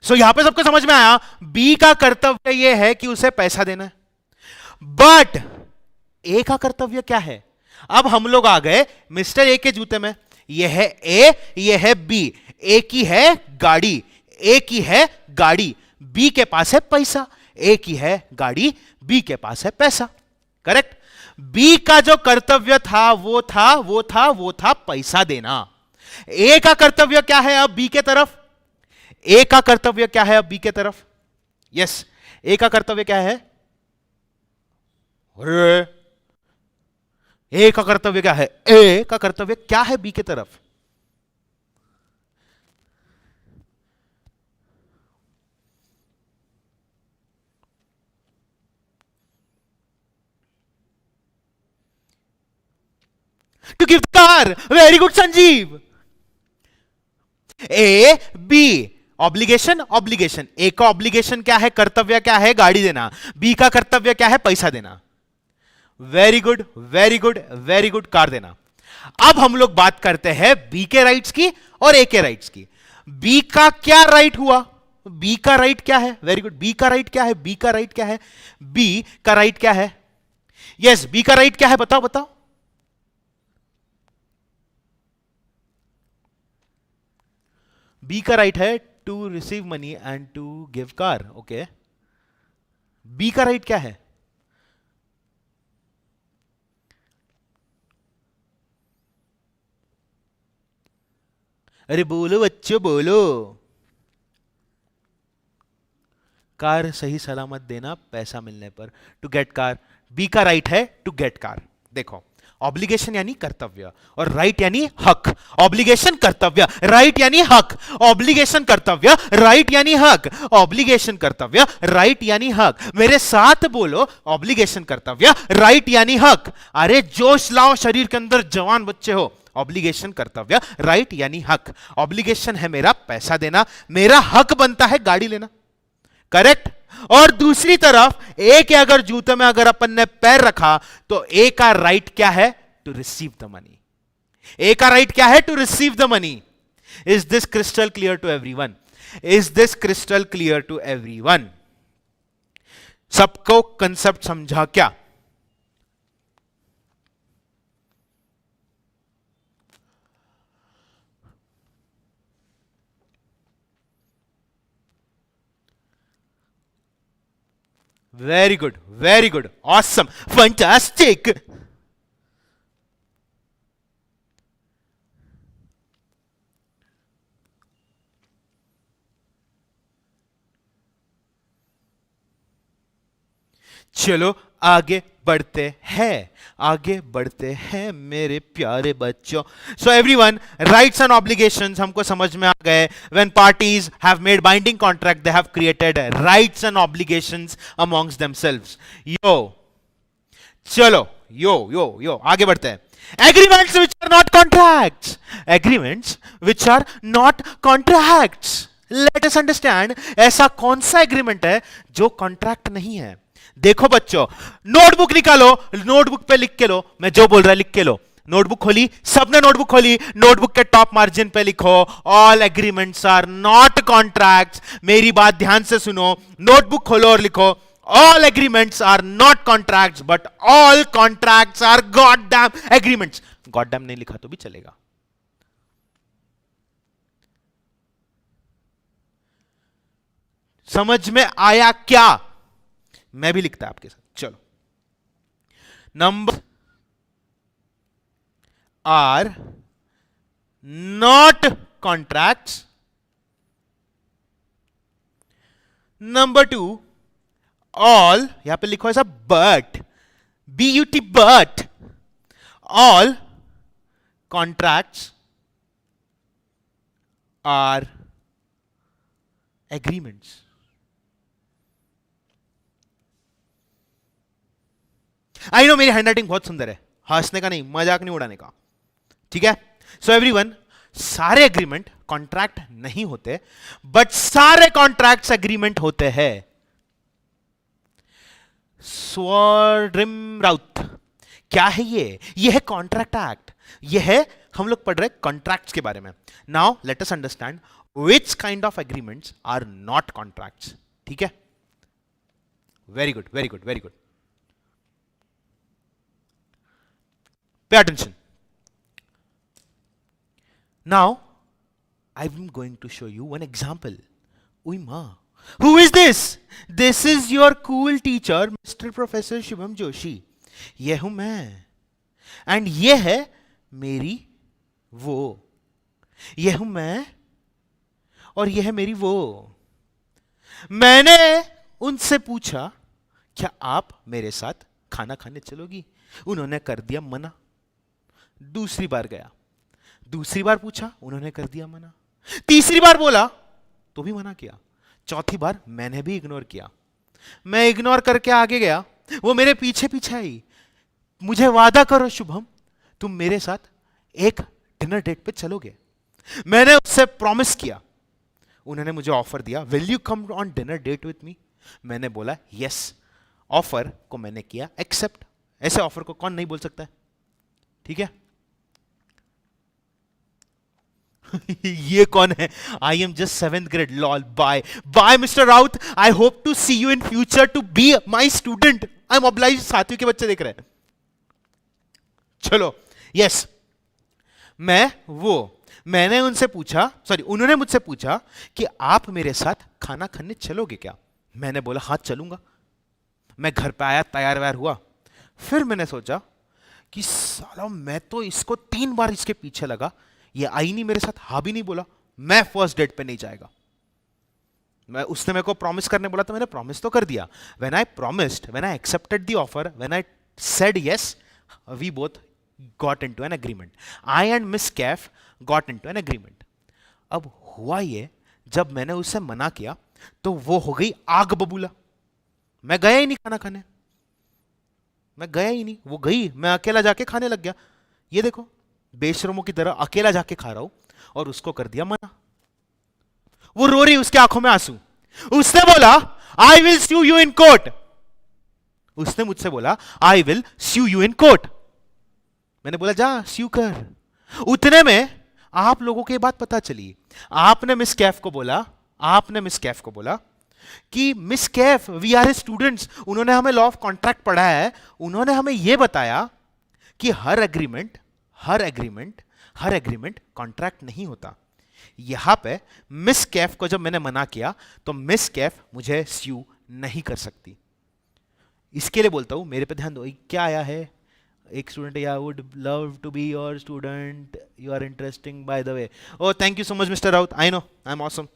सो यहां पे सबको समझ में आया, बी का कर्तव्य यह है कि उसे पैसा देना है। बट ए का कर्तव्य क्या है। अब हम लोग आ गए मिस्टर ए के जूते में। यह है ए, यह है बी। ए की है गाड़ी, ए की है गाड़ी, बी के पास है पैसा। ए की है गाड़ी, बी के पास है पैसा, करेक्ट। बी का जो कर्तव्य था वो था पैसा देना। ए का कर्तव्य क्या है अब बी के तरफ, ए का कर्तव्य क्या है अब बी के तरफ। यस, ए का कर्तव्य क्या है, ए का कर्तव्य क्या है, ए का कर्तव्य क्या है बी के तरफ। To give the car, very good Sanjeev. A B, obligation obligation, A का ऑब्लिगेशन क्या है, कर्तव्य क्या है, गाड़ी देना। बी का कर्तव्य क्या है, पैसा देना। Very good very good very good, car देना। अब हम लोग बात करते हैं बी के राइट्स की और ए के राइट्स की। बी का क्या राइट हुआ, बी का राइट क्या है, वेरी गुड, बी का राइट क्या है, बी का राइट क्या है, बी का राइट क्या है, यस बी का राइट क्या है, बताओ बताओ। बी का राइट है to receive money and to give car. Okay, B का राइट क्या है, अरे बोलो बच्चों बोलो। कार सही सलामत देना पैसा मिलने पर, टू गेट कार। बी का राइट है टू गेट कार। देखो, ऑब्लिगेशन यानी कर्तव्य और राइट यानी हक। ऑब्लिगेशन कर्तव्य, राइट यानी हक। ऑब्लिगेशन कर्तव्य, राइट यानी हक। ऑब्लिगेशन कर्तव्य, राइट यानी हक। मेरे साथ बोलो, ऑब्लिगेशन कर्तव्य, राइट यानी हक। अरे जोश लाओ शरीर के अंदर, जवान बच्चे हो। ऑब्लिगेशन कर्तव्य, राइट यानी हक। ऑब्लिगेशन है मेरा पैसा देना, मेरा हक बनता है गाड़ी लेना, करेक्ट। और दूसरी तरफ ए के अगर जूते में अगर अपन ने पैर रखा तो ए का राइट क्या है, to receive the money. A का राइट क्या है, to receive the money. Is this crystal clear to everyone, is this crystal clear to everyone? सबको कंसेप्ट समझा क्या? Very good, very good, awesome, fantastic. चलो आगे बढ़ते हैं, आगे बढ़ते हैं मेरे प्यारे बच्चों। So everyone, rights and obligations हमको समझ में आ गए। When parties have made binding contract, they have created rights and obligations amongst themselves. Yo चलो यो यो यो आगे बढ़ते हैं। Agreements which are not contracts, agreements which are not contracts. Let us understand, ऐसा कौन सा agreement है जो contract नहीं है? देखो बच्चों, नोटबुक निकालो, नोटबुक पे लिख के लो, मैं जो बोल रहा लिख के लो। नोटबुक खोली, सबने नोटबुक खोली, नोटबुक के टॉप मार्जिन पे लिखो, all agreements are not contracts. मेरी बात ध्यान से सुनो, नोटबुक खोलो और लिखो, all agreements are not contracts but all contracts are god damn agreements. God damn नहीं लिखा तो भी चलेगा। समझ में आया क्या? मैं भी लिखता आपके साथ, चलो। Number are not contracts. Number 2, all, यहां पे लिखो ऐसा but, BUT but, all contracts are agreements. I know मेरी हैंडराइटिंग बहुत सुंदर है, हंसने का नहीं, मजाक नहीं उड़ाने का, ठीक है। सो एवरीवन, सारे एग्रीमेंट कॉन्ट्रैक्ट नहीं होते, बट सारे कॉन्ट्रैक्ट्स एग्रीमेंट होते हैं। स्वरिम राउत, क्या है ये? ये है कॉन्ट्रैक्ट एक्ट, ये है, हम लोग पढ़ रहे कॉन्ट्रैक्ट्स के बारे में। Now let us understand which kind of agreements are not contracts, ठीक है। Very good very good very good, pay attention. Now I'm going to show you one example. Ui ma, who is this? This is your cool teacher, Mr. Professor Shubham Joshi. ये हूं मैं, and ये है मेरी वो। ये हूं मैं और ये है मेरी वो। मैंने उनसे पूछा, क्या आप मेरे साथ खाना खाने चलोगी? उन्होंने कर दिया मना। दूसरी बार गया, दूसरी बार पूछा, उन्होंने कर दिया मना। तीसरी बार बोला तो भी मना किया। चौथी बार मैंने भी इग्नोर किया। मैं इग्नोर करके आगे गया, वो मेरे पीछे पीछे आई। मुझे वादा करो शुभम, तुम मेरे साथ एक डिनर डेट पे चलोगे। मैंने उससे प्रॉमिस किया, उन्होंने मुझे ऑफर दिया, will you come on dinner date with me? मैंने बोला यस। ऑफर को मैंने किया एक्सेप्ट। ऐसे ऑफर को कौन नहीं बोल सकता है? ठीक है। ये कौन है? I am just 7th grade, lol. Bye bye mister Raut, I hope to see you in future to be my student. I am obliged. साथियों के बच्चे देख रहे हैं। चलो यस। मैंने उनसे पूछा, सॉरी उन्होंने मुझसे पूछा कि आप मेरे साथ खाना खाने चलोगे क्या? मैंने बोला हाँ चलूंगा। मैं घर पे आया, तैयार वैयार हुआ। फिर मैंने सोचा कि साला मैं तो इसको 3 बार इसके पीछे लगा, ये आई नहीं मेरे साथ, हाँ भी नहीं बोला, मैं फर्स्ट डेट पे नहीं जाएगा। उसने मेरे को प्रॉमिस करने बोला तो मैंने प्रॉमिस तो कर दिया। When I promised, when I accepted the offer, when I said yes, we both got into an agreement. I and miss Kaif got into an agreement. अब हुआ ये, जब मैंने उससे मना किया तो वो हो गई आग बबूला। मैं गया ही नहीं खाना खाने, मैं गया ही नहीं। वो गई, मैं अकेला जाके खाने लग गया। ये देखो, बेशरमों की तरह अकेला जाके खा रहा हूं और उसको कर दिया मना। वो रो रही, उसकी आंखों में आंसू। उसने बोला I will sue you in court. उसने मुझसे बोला I will sue you in court. मैंने बोला जा स्यू कर। उतने में आप लोगों को ये बात पता चली। आपने मिस कैफ को बोला कि miss Kaif we are students. उन्होंने हमें लॉ ऑफ कॉन्ट्रैक्ट पढ़ाया है, उन्होंने हमें यह बताया कि हर एग्रीमेंट कॉन्ट्रैक्ट नहीं होता। यहां पे मिस कैफ को जब मैंने मना किया तो मिस कैफ मुझे स्यू नहीं कर सकती। इसके लिए बोलता हूं, मेरे पे ध्यान दो। क्या आया है? एक स्टूडेंट, या would love to be your student, you are interesting by the way. Oh thank you so much mister Raut, I know I am awesome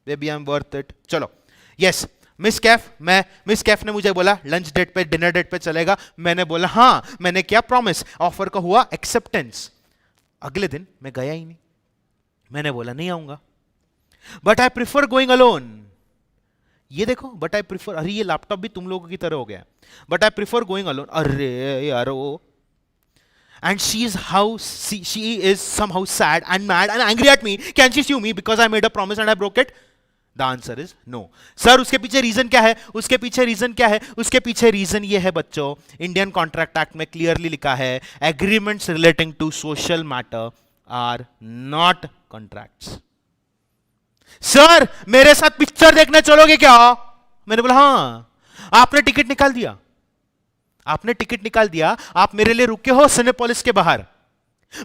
baby, I am worth it. चलो यस। मिस कैफ ने मुझे बोला lunch date पे, dinner date पे चलेगा। मैंने बोला हाँ। मैंने क्या प्रॉमिस, ऑफर का हुआ एक्सेप्टेंस। अगले दिन मैं गया ही नहीं। मैंने बोला नहीं आऊंगा। But I prefer going alone. ये देखो, बट आई प्रिफर, अरे ये लैपटॉप भी तुम लोगों की तरह हो गया। But I prefer going alone. अरे यार वो, and she is somehow sad and mad and angry at me. Can she sue me because I made a promise and I broke it? The answer is no. Sir उसके पीछे reason क्या है? उसके पीछे reason ये है बच्चों, Indian Contract Act में क्लियरली लिखा है agreements relating to social matter are not contracts. Sir मेरे साथ पिक्चर देखने चलोगे क्या? मैंने बोला हाँ। आपने टिकट निकाल दिया, आप मेरे लिए रुके हो सिनेपोलिस के बाहर।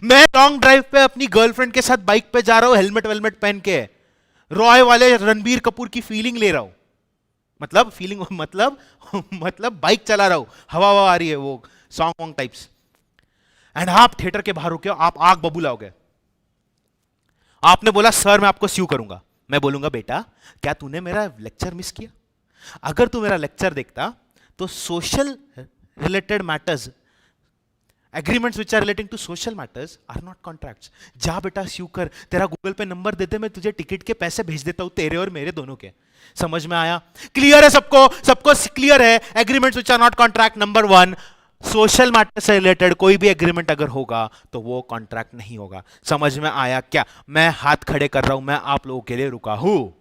मैं लॉन्ग ड्राइव पे अपनी गर्लफ्रेंड के साथ बाइक पे जा रहा हूं, हेलमेट वेलमेट पहन के, रॉय वाले रणबीर कपूर की फीलिंग ले रहा हूं। मतलब बाइक चला रहा हूं, हवा आ रही है, वो सॉन्ग वॉन्ग टाइप्स। एंड आप थिएटर के बाहर रुके हो, आप आग बबूला हो गए। आपने बोला सर मैं आपको स्यू करूंगा। मैं बोलूंगा बेटा क्या तूने मेरा लेक्चर मिस किया? अगर तू मेरा लेक्चर देखता तो social related matters, agreements which are relating to social matters are not contracts. जा बेटा स्यू कर, तेरा गूगल पे नंबर देते, मैं तुझे टिकट के पैसे भेज देता हूं, तेरे और मेरे दोनों के। समझ में आया? क्लियर है सबको क्लियर है? Agreements which are not contract, number 1, social matter से रिलेटेड कोई भी एग्रीमेंट अगर होगा तो वो कॉन्ट्रैक्ट नहीं होगा। समझ में आया क्या? मैं हाथ खड़े कर रहा हूं, मैं आप लोगों के लिए रुका हूं।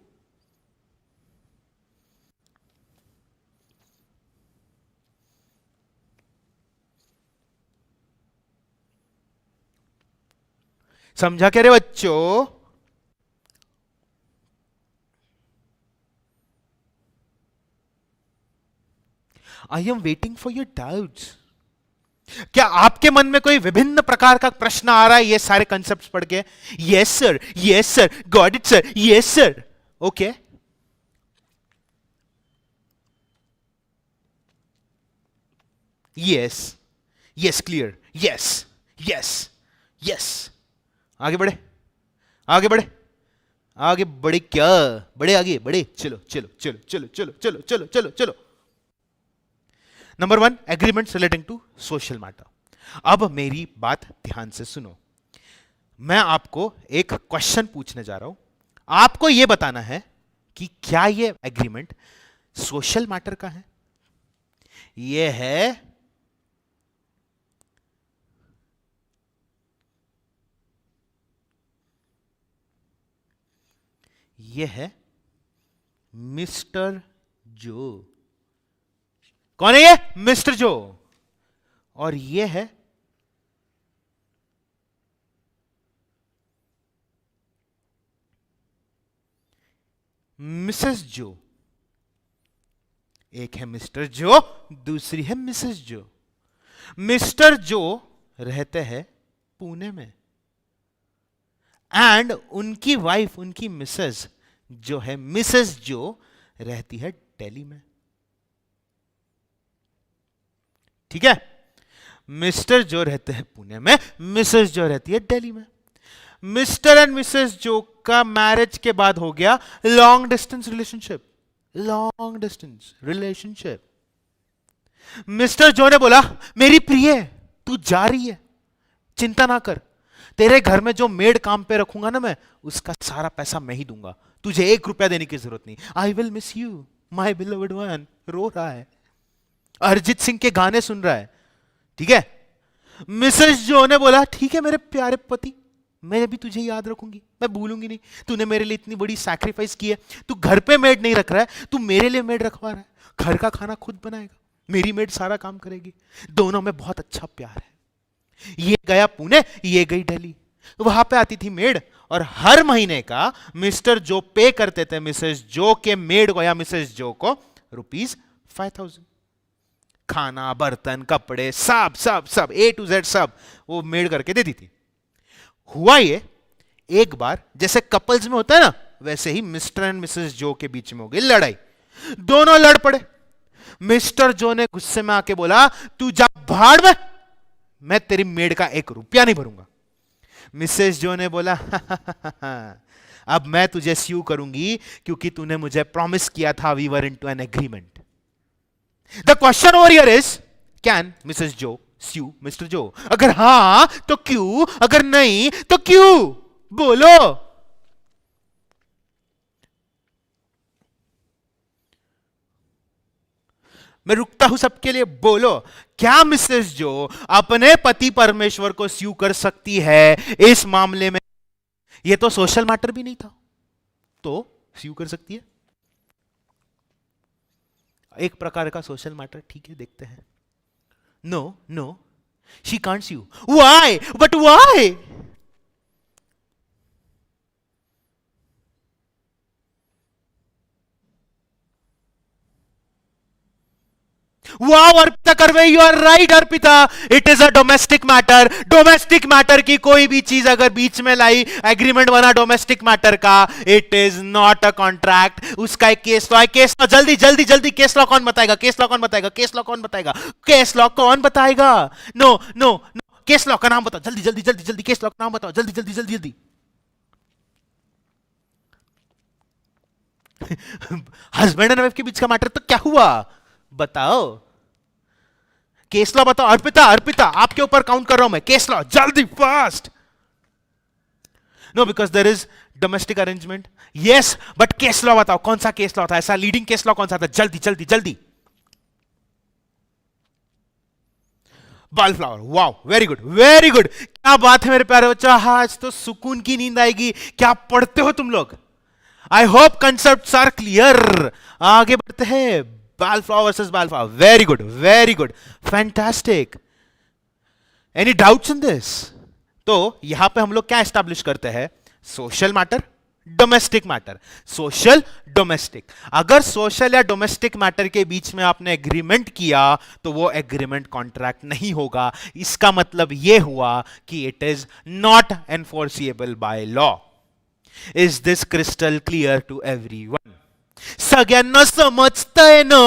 समझा क्या रे बच्चों? I am waiting for your doubts. क्या आपके मन में कोई विभिन्न प्रकार का प्रश्न आ रहा है ये सारे कंसेप्ट पढ़ के? Yes sir, got it sir, yes sir, okay. Yes clear, yes. आगे बढ़े क्या? आगे बढ़े, चलो। Number 1, agreements relating to social matter. अब मेरी बात ध्यान से सुनो। मैं आपको एक क्वेश्चन पूछने जा रहा हूं, आपको यह बताना है कि क्या यह एग्रीमेंट सोशल मैटर का है? यह है ये है मिस्टर जो। कौन है ये? मिस्टर जो। और ये है मिसेस जो। एक है मिस्टर जो, दूसरी है मिसेस जो। मिस्टर जो रहते हैं पुणे में, एंड उनकी वाइफ, उनकी मिसेस जो है मिसेस जो, रहती है दिल्ली में। ठीक है? मिस्टर जो रहते हैं पुणे में, मिसेस जो रहती है दिल्ली में। मिस्टर एंड मिसेस जो का मैरिज के बाद हो गया long distance relationship. Long distance relationship. Mister जो ने बोला, मेरी प्रिय तू जा रही है, चिंता ना कर, तेरे घर में जो मेड काम पे रखूंगा ना मैं, उसका सारा पैसा मैं ही दूंगा, तुझे 1 रुपया देने की जरूरत नहीं। I will miss you my beloved one. रो रहा है, अरिजीत सिंह के गाने सुन रहा है। ठीक है? मिसेस जो ने बोला, ठीक है मेरे प्यारे पति, मैं भी तुझे याद रखूंगी, मैं भूलूंगी नहीं, तूने मेरे लिए इतनी बड़ी सैक्रिफाइस की है, तू घर पे मेड नहीं रख रहा है, तू मेरे लिए मेड रखवा रहा है, घर का खाना खुद बनाएगा, मेरी मेड सारा काम करेगी, दोनों में बहुत अच्छा प्यार है। ये गया पुणे, ये गई दिल्ली। वहां पे आती थी मेड, और हर महीने का मिस्टर जो पे करते थे मिसेस जो के मेड को या मिसेस जो को ₹5000। खाना, बर्तन, कपड़े, सब सब सब A to Z सब वो मेड करके देती थी। हुआ ये, एक बार जैसे कपल्स में होता है ना, वैसे ही मिस्टर एंड मिसेस जो के बीच में हो गई लड़ाई। दोनों लड़ पड़े। मिस्टर जो ने गुस्से में आके बोला, तू जा भाड़ में, मैं तेरी मेड का 1 रुपया नहीं भरूंगा। मिसेस जो ने बोला, अब मैं तुझे स्यू करूंगी क्योंकि तूने मुझे प्रॉमिस किया था, we were into an agreement. The question over here is, can mrs Jo sue mister जो? अगर हां तो क्यों, अगर नहीं तो क्यों? बोलो। मैं रुकता हूं सबके लिए, बोलो। क्या मिसेस जो अपने पति परमेश्वर को स्यू कर सकती है इस मामले में? यह तो सोशल मैटर भी नहीं था, तो स्यू कर सकती है। एक प्रकार का सोशल मैटर, ठीक है, देखते हैं। No no, she can't sue. Why? But why? वाह Arpita Karve, you are right Arpita, it is a domestic matter. Domestic matter की कोई भी चीज अगर बीच में लाई, एग्रीमेंट बना डोमेस्टिक मैटर का, it is not a contract. उसका एक केस लॉ है। केस लॉ, जल्दी जल्दी जल्दी, केस लॉ कौन बताएगा? केस लॉ कौन बताएगा? केस लॉ कौन बताएगा? केस लॉ कौन बताएगा? No no no, case law का नाम बताओ, जल्दी जल्दी जल्दी जल्दी, केस लॉ का नाम बताओ, जल्दी जल्दी जल्दी जल्दी। हस्बैंड एंड वाइफ के बीच का मैटर तो क्या हुआ, बताओ। केस लॉ बताओ अर्पिता, अर्पिता आपके ऊपर काउंट कर रहा हूं मैं, केस लॉ जल्दी, fast. No, because there is domestic arrangement. Yes, but case law बताओ, कौन सा केस लॉ था, ऐसा लीडिंग केस लॉ कौन सा था? जल्दी जल्दी जल्दी। बाल flower, wow, very good very good, क्या बात है मेरे प्यारे बच्चा, आज तो सुकून की नींद आएगी। क्या पढ़ते हो तुम लोग? I hope concepts are clear. आगे बढ़ते हैं। Balfour versus Balfour, very good, fantastic. Any doubts in this? तो यहां पे हम लोग क्या एस्टैब्लिश करते हैं? Social matter, domestic matter. Social, domestic. अगर सोशल या डोमेस्टिक मैटर के बीच में आपने एग्रीमेंट किया तो वो एग्रीमेंट कॉन्ट्रैक्ट नहीं होगा। इसका मतलब यह हुआ कि it is not enforceable by law. Is this crystal clear to everyone? सगळ्यांना समजतंय ना?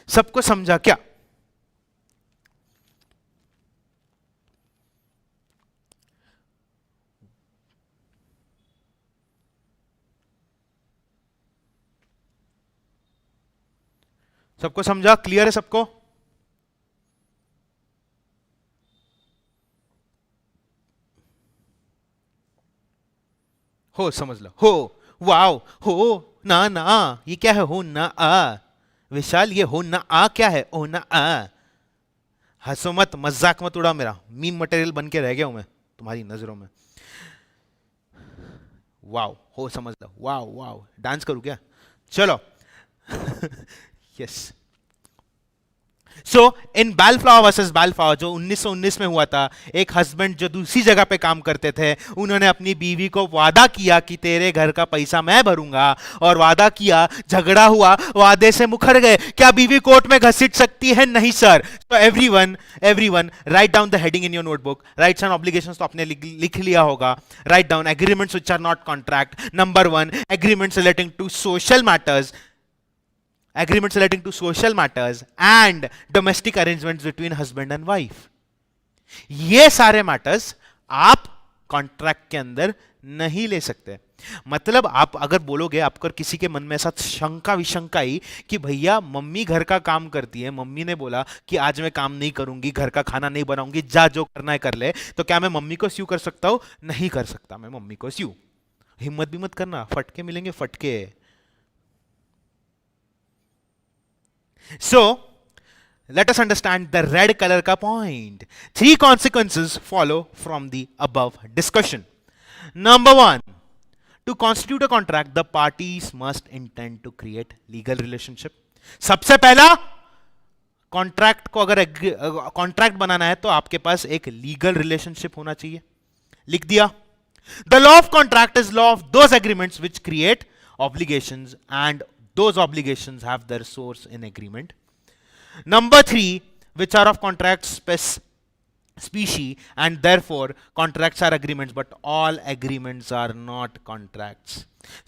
सबको समझा क्या? सबको समझा? क्लियर है सबको? हो, समझ लो। हो, वाओ, हो ना ना, ये क्या है? हो ना आ। विशाल, ये हो ना आ क्या है? ओ ना आ। हंसो मत, मजाक मत उड़ा मेरा, मीम मटेरियल बन के रह गया हूं मैं तुम्हारी नजरों में। वाओ, हो समझ लो, वाओ वाओ, डांस करूं क्या? चलो। यस। सो इन बैलफ्लावर वर्सेस बैलफ्लावर जो 1919 में हुआ था, एक हस्बैंड जो दूसरी जगह पे काम करते थे, उन्होंने अपनी बीवी को वादा किया कि तेरे घर का पैसा मैं भरूंगा, और वादा किया, झगड़ा हुआ, वादे से मुकर गए। क्या बीवी कोर्ट में घसीट सकती है? नहीं सर। तो everyone write down the heading in your notebook. Rights and obligations तो आपने लिख लिया होगा। Write down agreements which are not contract. Number 1, agreements relating to social matters, agreements relating to social matters and domestic arrangements between husband and wife। ये सारे matters आप contract के अंदर नहीं ले सकते। मतलब आप अगर बोलोगे, आपको किसी के मन में ऐसा शंका विशंका आई कि भैया मम्मी घर का काम करती है, मम्मी ने बोला कि आज मैं काम नहीं करूंगी, घर का खाना नहीं बनाऊंगी, जा जो करना है कर ले, तो क्या मैं मम्मी को स्यू कर सकता हूं? नहीं कर सकता मैं मम्मी को स्यू। हिम्मत भी मत करना, फटके मिलेंगे, फटके। So, let us understand the red color ka point. 3 consequences follow from the above discussion. Number 1, to constitute a contract, the parties must intend to create legal relationship. सबसे पहला, कॉन्ट्रैक्ट को अगर कॉन्ट्रैक्ट बनाना है तो आपके पास एक लीगल रिलेशनशिप होना चाहिए। लिख दिया। The law of contract is law of those agreements which create obligations and those obligations have their source in agreement. Number 3, which are of contract species and therefore contracts are agreements, but all agreements are not contracts.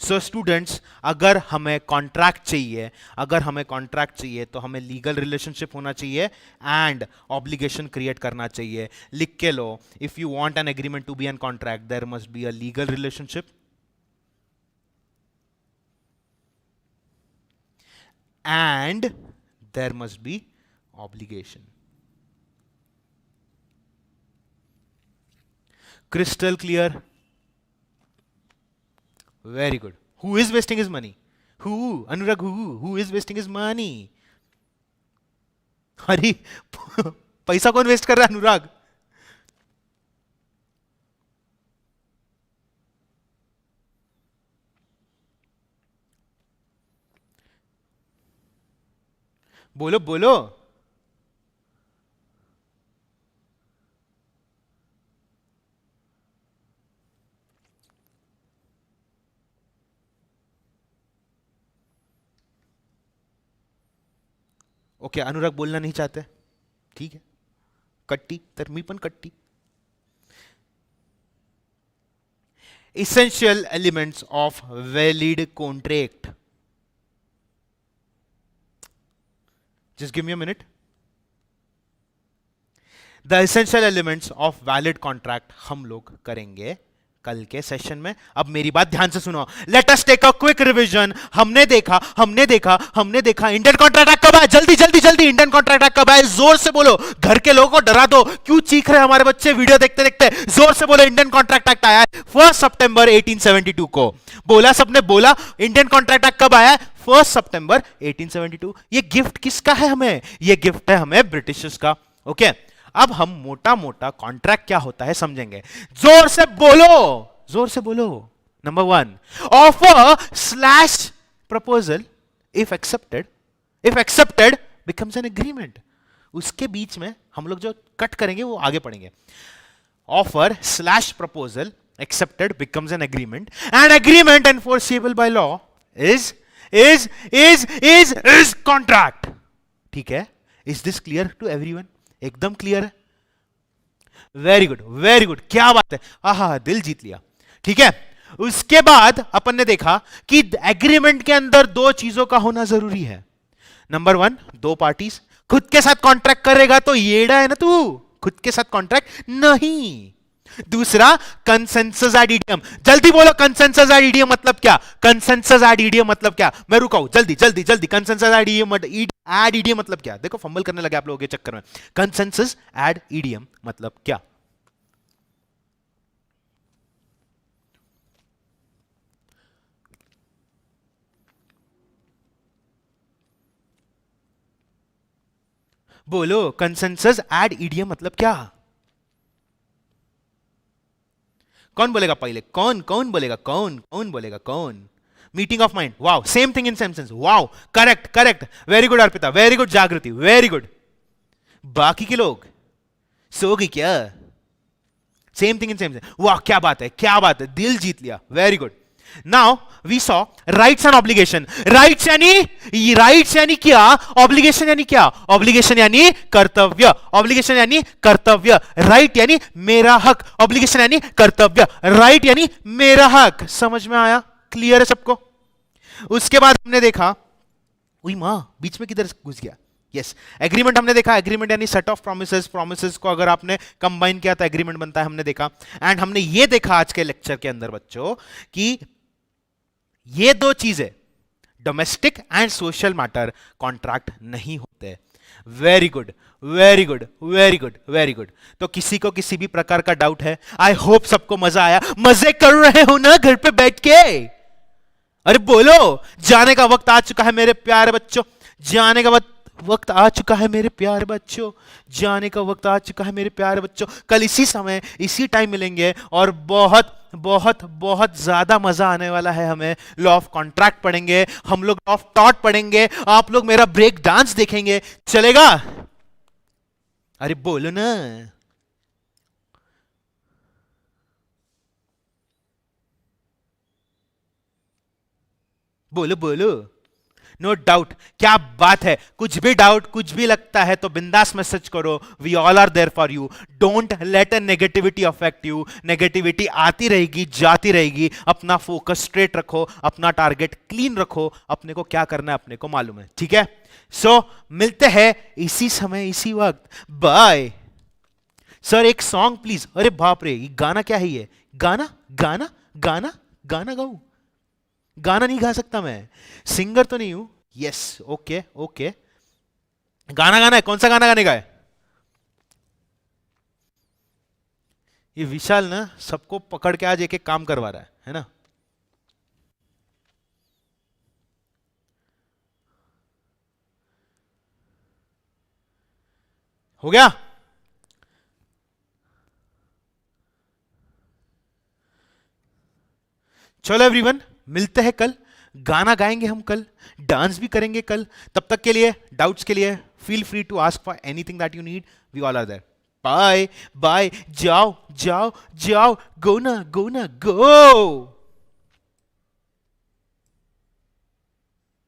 So students, अगर हमें contract चाहिए तो हमें legal relationship होना चाहिए and obligation create करना चाहिए। लिख के लो, if you want an agreement to be an contract, there must be a legal relationship and there must be obligation. Crystal clear? Very good. Who is wasting his money? Who? Anurag, who is wasting his money? अरे पैसा कौन waste कर रहा है? अनुराग। बोलो बोलो। Okay, अनुराग बोलना नहीं चाहते, ठीक है। कट्टी तर पण कट्टी। Essential elements of valid contract. Just give me a minute. The essential elements of valid contract हम लोग करेंगे कल के सेशन में। अब मेरी बात ध्यान से सुनो। Let us take a quick revision. हमने देखा इंडियन कॉन्ट्रैक्ट एक्ट कब आया? जल्दी जल्दी जल्दी, इंडियन कॉन्ट्रैक्ट एक्ट कब आया? जोर से बोलो, घर के लोगों को डरा दो। क्यों चीख रहे हमारे बच्चे वीडियो देखते देखते? जोर से बोलो, इंडियन कॉन्ट्रैक्ट एक्ट आया 1 सितंबर 1872 को। बोला सबने? बोला। इंडियन कॉन्ट्रैक्ट एक्ट कब आया? 1 सितंबर 1872। ये गिफ्ट किसका है हमें? ये गिफ्ट है हमें ब्रिटिशर्स का। ओके, अब हम मोटा मोटा कॉन्ट्रैक्ट क्या होता है समझेंगे। जोर से बोलो, जोर से बोलो। Number 1, offer slash proposal if accepted becomes an agreement. उसके बीच में हम लोग जो कट करेंगे वो आगे पढ़ेंगे। Offer slash proposal accepted becomes an agreement, and agreement enforceable by law is contract. ठीक है? Is this clear to everyone? एकदम क्लियर है? वेरी गुड, वेरी गुड, क्या बात है। आहा, दिल जीत लिया। ठीक है, उसके बाद अपन ने देखा कि एग्रीमेंट के अंदर 2 चीजों का होना जरूरी है। Number 1, 2 parties. खुद के साथ कॉन्ट्रैक्ट करेगा तो येड़ा है ना तू, खुद के साथ कॉन्ट्रैक्ट नहीं। दूसरा, कंसेंसस एड इडियम। जल्दी बोलो, कंसेंसस एड इडियम मतलब क्या? कंसेंसस एड इडियम मतलब क्या? मैं रुका हूं, जल्दी जल्दी जल्दी। कंसेंसस एड इडियम मतलब क्या? देखो फंबल करने लगे आप लोगों के चक्कर में। कंसेंसस एड इडियम मतलब क्या? बोलो, कंसेंसस एड ईडीएम मतलब क्या? कौन बोलेगा पहले? कौन कौन बोलेगा? कौन कौन बोलेगा? कौन? Meeting of mind, wow, same thing in same sense, wow, correct correct, very good Arpita, very good जागृति, वेरी गुड। बाकी के लोग सो गई क्या? Same thing in same sense, वाह क्या बात है, क्या बात है, दिल जीत लिया, very good. Now we saw rights and obligation. Rights यानी क्या? ऑब्लिगेशन यानी क्या? ऑब्लिगेशन यानी कर्तव्य, ऑब्लिगेशन यानी कर्तव्य। राइट यानी मेरा हक, ऑब्लिगेशन यानी कर्तव्य, राइट यानी मेरा हक। समझ में आया? क्लियर है सबको? उसके बाद हमने देखा, उई मां बीच में किधर घुस गया? यस, एग्रीमेंट हमने देखा। एग्रीमेंट यानी सेट ऑफ प्रोमिसेस, प्रोमिसेस को अगर आपने कंबाइन किया तो एग्रीमेंट बनता है, हमने देखा। एंड हमने ये देखा आज के लेक्चर के अंदर बच्चों कि ये दो चीजें, domestic and social matter, contract नहीं होते। Very good very good very good very good. तो किसी को किसी भी प्रकार का डाउट है? आई होप सबको मजा आया। मजे कर रहे हो ना घर पे बैठ के? अरे बोलो, जाने का वक्त आ चुका है मेरे प्यारे बच्चों, जाने का वक्त आ चुका है मेरे प्यारे बच्चों, जाने का वक्त आ चुका है मेरे प्यारे बच्चों। कल इसी समय इसी टाइम मिलेंगे और बहुत बहुत बहुत ज्यादा मजा आने वाला है हमें। लॉ ऑफ कॉन्ट्रैक्ट पढ़ेंगे हम लोग, लॉ ऑफ थॉट पढ़ेंगे, आप लोग मेरा ब्रेक डांस देखेंगे, चलेगा? अरे बोलो ना। बोलो बोलो। नो डाउट, क्या बात है। कुछ भी डाउट, कुछ भी लगता है तो बिंदास मैसेज करो। We all are there for you. Don't let a negativity affect you. Negativity आती रहेगी, जाती रहेगी। अपना फोकस स्ट्रेट रखो, अपना टारगेट क्लीन रखो। अपने को क्या करना है अपने को मालूम है, ठीक है? सो मिलते हैं इसी समय इसी वक्त। बाय। सर एक सॉन्ग प्लीज। अरे बाप रे, ये गाना क्या है? ये गाना गाना गाना गाना गाऊं? गाना नहीं गा सकता मैं, सिंगर तो नहीं हूं। Yes, okay okay. गाना गाना है, कौन सा गाना गाने का है? ये विशाल ना सबको पकड़ के आज एक एक काम करवा रहा है ना? हो गया? चलो एवरीवन, मिलते हैं कल। गाना गाएंगे हम कल, डांस भी करेंगे कल। तब तक के लिए, डाउट्स के लिए feel free to ask for anything that you need. We all are there. Bye bye. जाओ जाओ जाओ, गो ना गो ना गो।